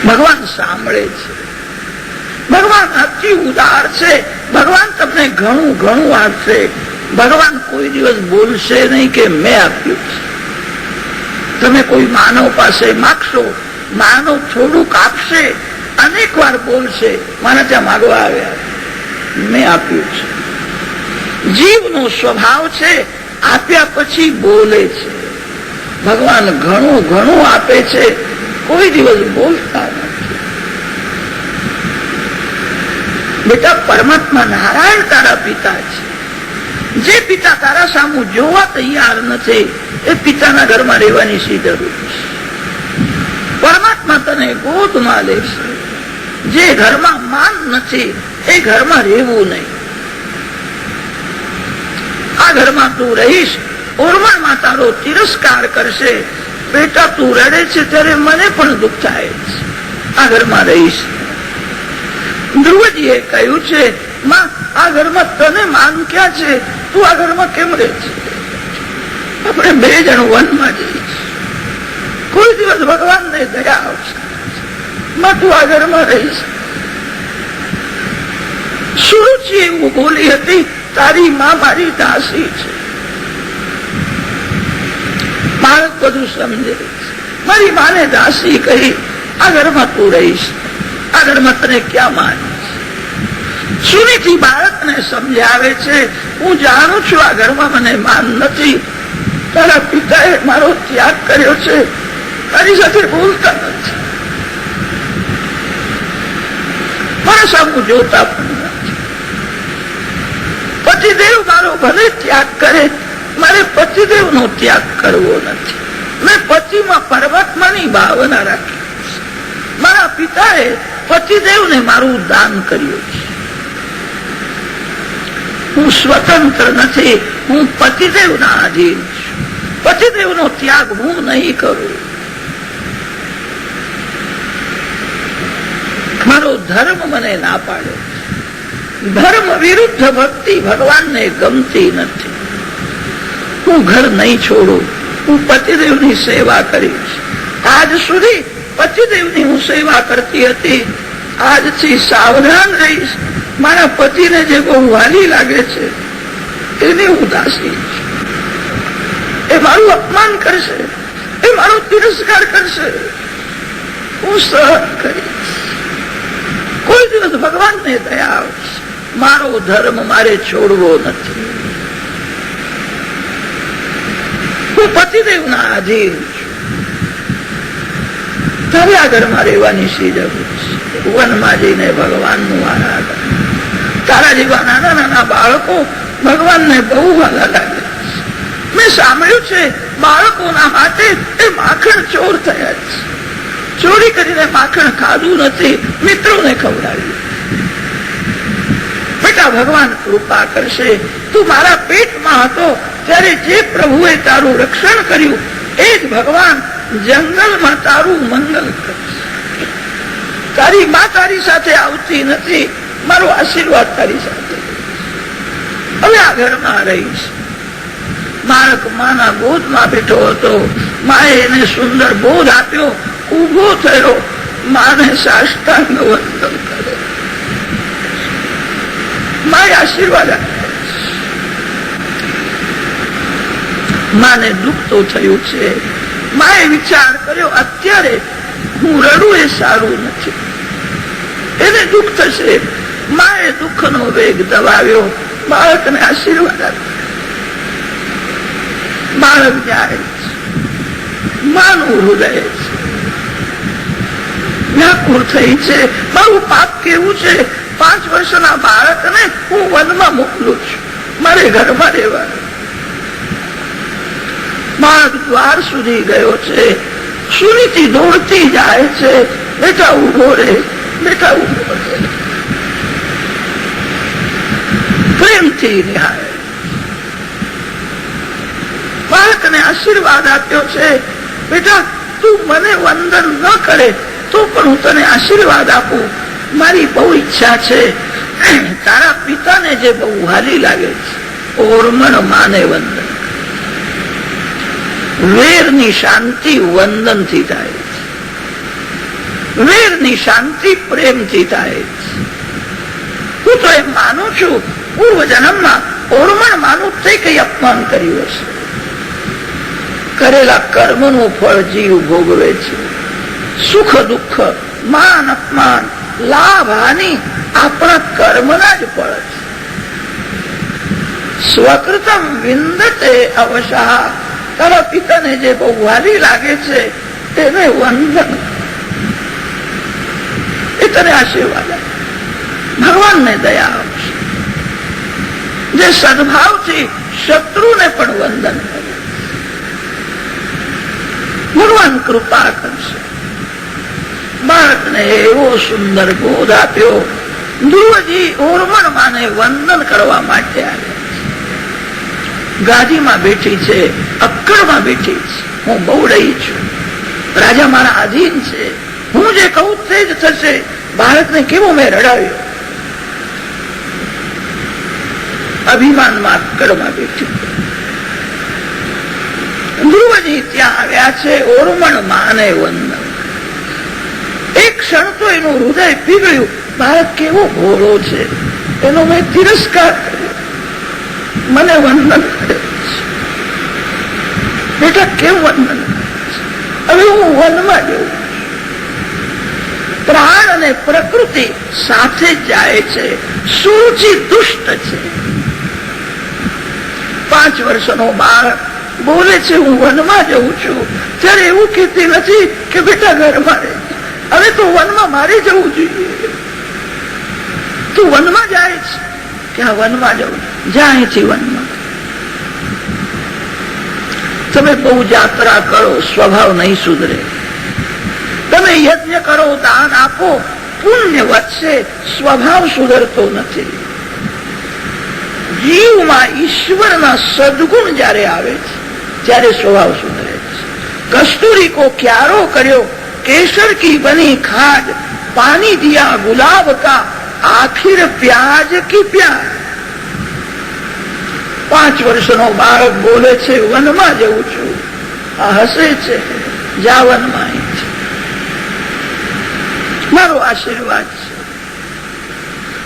ભગવાન સાંભળે છે. ભગવાન અતિ ઉદાર છે. ભગવાન તમને ઘણું ઘણું આપશે. ભગવાન કોઈ દિવસ બોલશે નહીં કે મેં આપ્યું છે. તમે કોઈ માનવ પાસે માગશો, માનવ થોડુંક આપશે, અનેક વાર બોલશે મારા ત્યાં માગવા આવ્યા, મેં આપ્યું છે. જીવનો સ્વભાવ છે આપ્યા પછી બોલે છે. ભગવાન ઘણું ઘણું આપે છે, કોઈ દિવસ બોલતા નથી. બેટા, પરમાત્મા નારાયણ તારા પિતા છે. જે પિતા તારા સામું જોવા તૈયાર નથી એ પિતાના ઘરમાં રહેવાની શી જરૂર છે? પરમાત્મા તને ગોદમાં લેશે. જે ઘરમાં માન નથી એ ઘરમાં રહેવું નહીં. આ ઘરમાં તું રહીશ, ઓરમામાં તારો તિરસ્કાર કરશે. બેટા, તું રડે છે ત્યારે મને પણ દુઃખ થાય છે. આ ઘરમાં રહીશ. ધ્રુવજીએ કહ્યું છે, માં, આ ઘરમાં તને માન ક્યાં છે? તું આ ઘરમાં કેમ રહે છે? આપણે બે જણ વનમાં જઈશ, કોઈ દિવસ ભગવાનને દયા આવશે. માં, તું આ ઘરમાં રહીશ. સુરુચિ એવું બોલી હતી, તારી માં મારી દાસી છે. બાળક બધું સમજે. મારી માને દાસી કહી, આ ઘરમાં તું રહીશ, આ ઘરમાં તને ક્યાં માન? સુનીતિ બાળકને સમજાવે છે, હું જાણું છું આ ઘરમાં મને માન નથી. તારા પિતાએ મારો ત્યાગ કર્યો છે, તારી સાથે બોલતા નથી, મારા સામું જોતા પણ નથી. પતિદેવ મારો ભલે ત્યાગ કરે, મારે પતિદેવ નો ત્યાગ કરવો નથી. મેં પતિમાં પરમાત્માની ભાવના રાખી. મારા પિતાએ પતિદેવને મારું દાન કર્યું છે. હું સ્વતંત્ર નથી, હું પતિદેવના આધીન છું. પતિદેવનો ત્યાગ હું નહીં કરું. મારો ધર્મ મને ના પાડે. ધર્મ વિરુદ્ધ ભક્તિ ભગવાનને ગમતી નથી. હું ઘર નહીં છોડું, હું પતિદેવની સેવા કરીશ. આજ સુધી પતિદેવની હું સેવા કરતી હતી, આજથી સાવધાન રહીશ. મારા પતિને જે બહુ વાલી લાગે છે એની હું દાસી છું. એ મારું અપમાન કરશે, એ મારો તિરસ્કાર કરશે, હું સહન કરીશ. કોઈ દિવસ ભગવાનને દયા આવશે. મારો ધર્મ મારે છોડવો નથી. હું પતિદેવના આધીન છું. તારે આ ઘરમાં રહેવાની શી જરૂર છે? વનમાં જઈને ભગવાનનું આરાધન. તારા જેવા નાના નાના બાળકો ભગવાનને બહુ વાલા લાગે. મેં સાંભળ્યું છે બાળકોના હાથે એ માખણ ચોર થયા છે. ચોરી કરીને માખણ ખાધું નથી, મિત્રોને ખવડાવ્યું. બેટા, ભગવાન કૃપા કરશે. તું મારા પેટમાં હતો ત્યારે જે પ્રભુએ તારું રક્ષણ કર્યું એ જ ભગવાન જંગલમાં તારું મંગલ કરશે. તારી માં તારી સાથે આવતી નથી, મારો આશીર્વાદ તારી સાથે. હવે આ ઘરમાં રહીશ. બાળક માના બોધમાં બેઠો હતો. માએ એને સુંદર બોધ આપ્યો. ઉભો થયો, માને સાષ્ટાંગ વંદન કરે. માએ આશીર્વાદ આપ્યા. માને દુઃખ તો થયું છે. માએ વિચાર કર્યો અત્યારે હું રડું એ સારું નથી, એને દુઃખ થશે. માએ દુઃખનો વેગ દબાવ્યો, બાળકને આશીર્વાદ આપ્યો. બાળક જાય છે, માનું હૃદય છે વ્યાકુળ થઈ છે. મારું પાપ કેવું છે? 5 વર્ષના બાળકને હું વનમાં મોકલું છું, મારે ઘરમાં રહેવાનું. બાળક દ્વાર સુધી ગયો છે. સુનીતિ દોડતી જાય છે, બેટા ઉભો રે, બેટા ઉભો રે. પ્રેમથી નિહાળે. બાળકને આશીર્વાદ આપ્યો છે, બેટા તું મને વંદન ન કરે તો પણ હું તને આશીર્વાદ આપું. મારી બહુ ઈચ્છા છે તારા પિતાને જે બહુ હાલી લાગે છે, ઓરમણ માને વંદન. વેરની શાંતિ વંદનથી થાય છે. વેરની શાંતિ પ્રેમથી થાય છે. હું તો એમ માનું છું પૂર્વ જન્મમાં ઓરમણ માનું તે કઈ અપમાન કર્યું હશે. કરેલા કર્મનું ફળ જીવ ભોગવે છે. સુખ દુઃખ, માન અપમાન, લાભ હાનિ આપણા કર્મના જ ફળ છે. સ્વકૃતમ વિંદતે અવશા. તારા પિતાને જે બહુ વાલી લાગે છે તેને વંદન, એ તને આશીર્વાદ આપે. ભગવાનને દયા આવશે. જે સદભાવથી શત્રુને પણ વંદન કરે, ભગવાન કૃપા કરશે. બાળકને એવો સુંદર બોધ આપ્યો. ધ્રુવજી ઓરમણ માને વંદન કરવા માટે આવ્યા. ગાદીમાં બેઠી છે, અક્કડમાં બેઠી છે. હું બહુ રહી છું, રાજા મારા આધીન છે, હું જે કહું તે જ થશે. બાળકને કેવો મેં રડાવ્યો. અભિમાનમાં અક્કડમાં બેઠી. ધ્રુવજી ત્યાં આવ્યા છે ઓરમણ માને વંદન. એક ક્ષણ તો એનું હૃદય પીગળ્યું. બાળક કેવો ભોળો છે, એનો મેં તિરસ્કાર કર્યો. મને વંદન કરે છે. બેટા કેમ વંદન કરે છે? હવે હું વનમાં જઉં. પ્રાણ અને પ્રકૃતિ સાથે જાય છે. સુરુચિ દુષ્ટ છે. 5 વર્ષનો બાળક બોલે છે હું વનમાં જઉં છું, ત્યારે એવું કહેતી નથી કે બેટા ઘરમાં રહે. હવે તો વનમાં મારે જવું જોઈએ. તું વનમાં જાય છે, ક્યાં વનમાં જવું? જા અહીંથી વનમાં. તમે બહુ યાત્રા કરો, સ્વભાવ નહીં સુધરે. તમે યજ્ઞ કરો, દાન આપો, પુણ્ય વધશે, સ્વભાવ સુધરતો નથી. જીવમાં ઈશ્વરના સદગુણ જયારે આવે છે ત્યારે સ્વભાવ સુધરે છે. કસ્તુરી કો ક્યારો કર્યો, केसर की बनी खाद, पानी दिया गुलाब का, आखिर प्याज की प्याज. 5 વર્ષનો બાળક બોલે છે વનમાં જઉં છું. આ હસે છે, જા વનમાં. મારો આશીર્વાદ છે.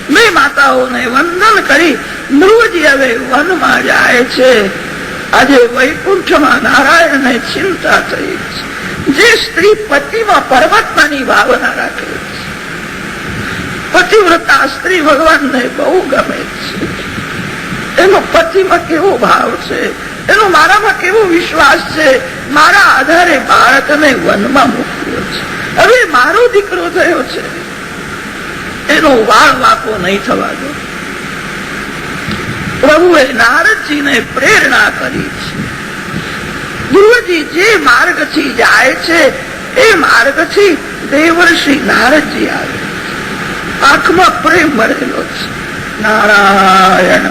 મેં માતાઓને વંદન કરી. ધ્રુવજી હવે વનમાં જાય છે. આજે વૈકુંઠમાં નારાયણને ચિંતા થઈ છે. જે સ્ત્રી પતિમાં પરમાત્માની ભાવના રાખે છે, પતિવ્રતા સ્ત્રી ભગવાનને બહુ ગમે છે. એનો પતિમાં કેવો ભાવ છે, એનો મારામાં કેવો વિશ્વાસ છે. મારા આધારે બાળકને વનમાં મૂક્યો છે. હવે મારો દીકરો થયો છે, એનો વાળ વાંકો નહીં થવા દો. પ્રભુએ નારદજીને પ્રેરણા કરી છે. ધ્રુવજી જે માર્ગથી જાય છે એ માર્ગથી દેવર્ષિ નારદજી આવે. આંખમાં પ્રેમ ભરેલો છે. નારાયણ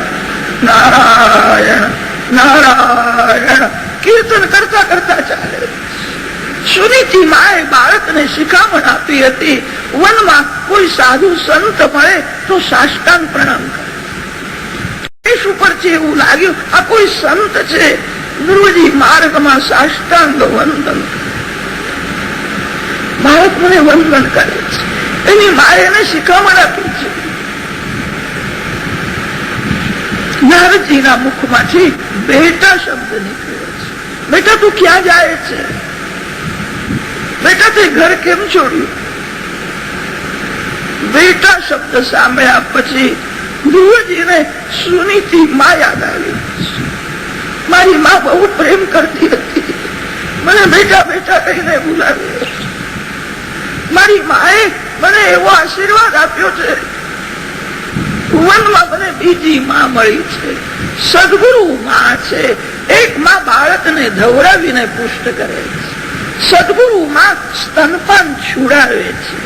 નારાયણ નારાયણ કીર્તન કરતા કરતા ચાલે. સુનીતિ માએ બાળકને શિખામણ આપી હતી, વનમાં કોઈ સાધુ સંત મળે તો સાષ્ટાંગ પ્રણામ કરે. દેશ ઉપરથી એવું લાગ્યું આ કોઈ સંત છે. ધ્રુવજી માર્ગમાં સાષ્ટાંગ વંદન. બાળક મને વંદન કરે છે. એની માએ એને શિખામણ આપી છે. નારદજીના મુખમાંથી બેટા શબ્દ નીકળ્યો છે. બેટા તું ક્યાં જાય છે? બેટા તે ઘર કેમ છોડ્યું? બેટા શબ્દ સાંભળ્યા પછી ધ્રુવજીને સુનીતિ માં યાદ આવી. મારી માં બહુ પ્રેમ કરતી હતી, મને બેટા બેટા કહીને બોલાવ્યો. મારી માએ મને એવો આશીર્વાદ આપ્યો છે. વનમાં મને બીજી માં મળી છે, સદગુરુ માં છે. એક માં બાળકને ધવરાવીને પુષ્ટ કરે છે, સદગુરુ માં સ્તનપાન છુડાવે છે.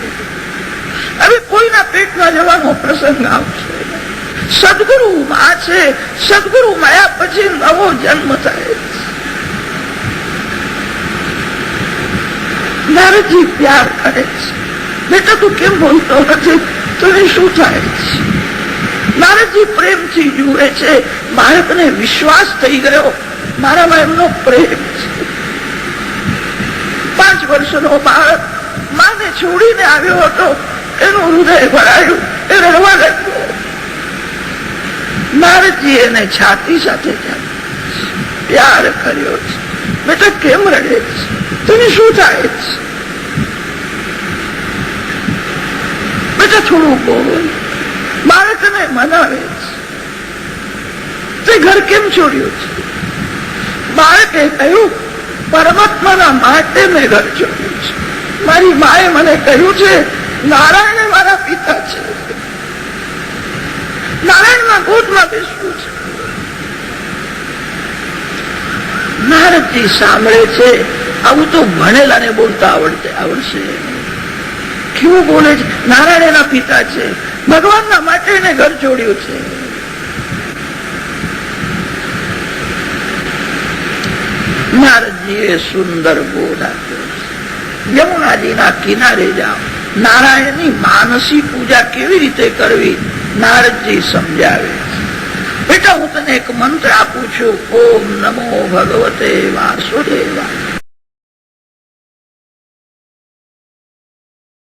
હવે કોઈના પેટમાં જવાનો પ્રસંગ આવશે. સદગુરુ માં છે. સદગુરુ મળ્યા પછી નવો જન્મ થાય છે. નારદજી પ્યાર કરે છે. બેટા તું કેમ બોલતો નથી? તને શું થાય છે? નારદજી પ્રેમથી જુએ છે. બાળકને વિશ્વાસ થઈ ગયો મારામાં એમનો પ્રેમ છે. 5 વર્ષનો બાળક માને છોડીને આવ્યો હતો. એનું હૃદય ભરાયું, એ રડવા લાગ્યો. નારદજી એને છાતી સાથે પ્યાર કર્યો છે. બેટા કેમ રડે છે? તને શું થાય છે? બેટા થોડું બોલ. બાળકને મનાવે છે. તે ઘર કેમ છોડ્યું છે? બાળકે કહ્યું, પરમાત્માના માટે મેં ઘર છોડ્યું છે. મારી માએ મને કહ્યું છે નારાયણ મારા પિતા છે, નારાયણના ગોદમાં બેસવું છે. નારદજી સાંભળે છે, આવું તો ભણેલાને બોલતા આવડશે. કેવું બોલે છે? નારાયણ એના પિતા છે, ભગવાનના માટે એને ઘર છોડ્યું છે. નારદજીએ સુંદર બોધ આપ્યો. યમુનાજીના કિનારે જાઓ, નારાયણની માનસી પૂજા કેવી રીતે કરવી નારદજી સમજાવે. બેટા હું તને એક મંત્ર આપું છું, ઓમ નમો ભગવતે વાસુદેવાય.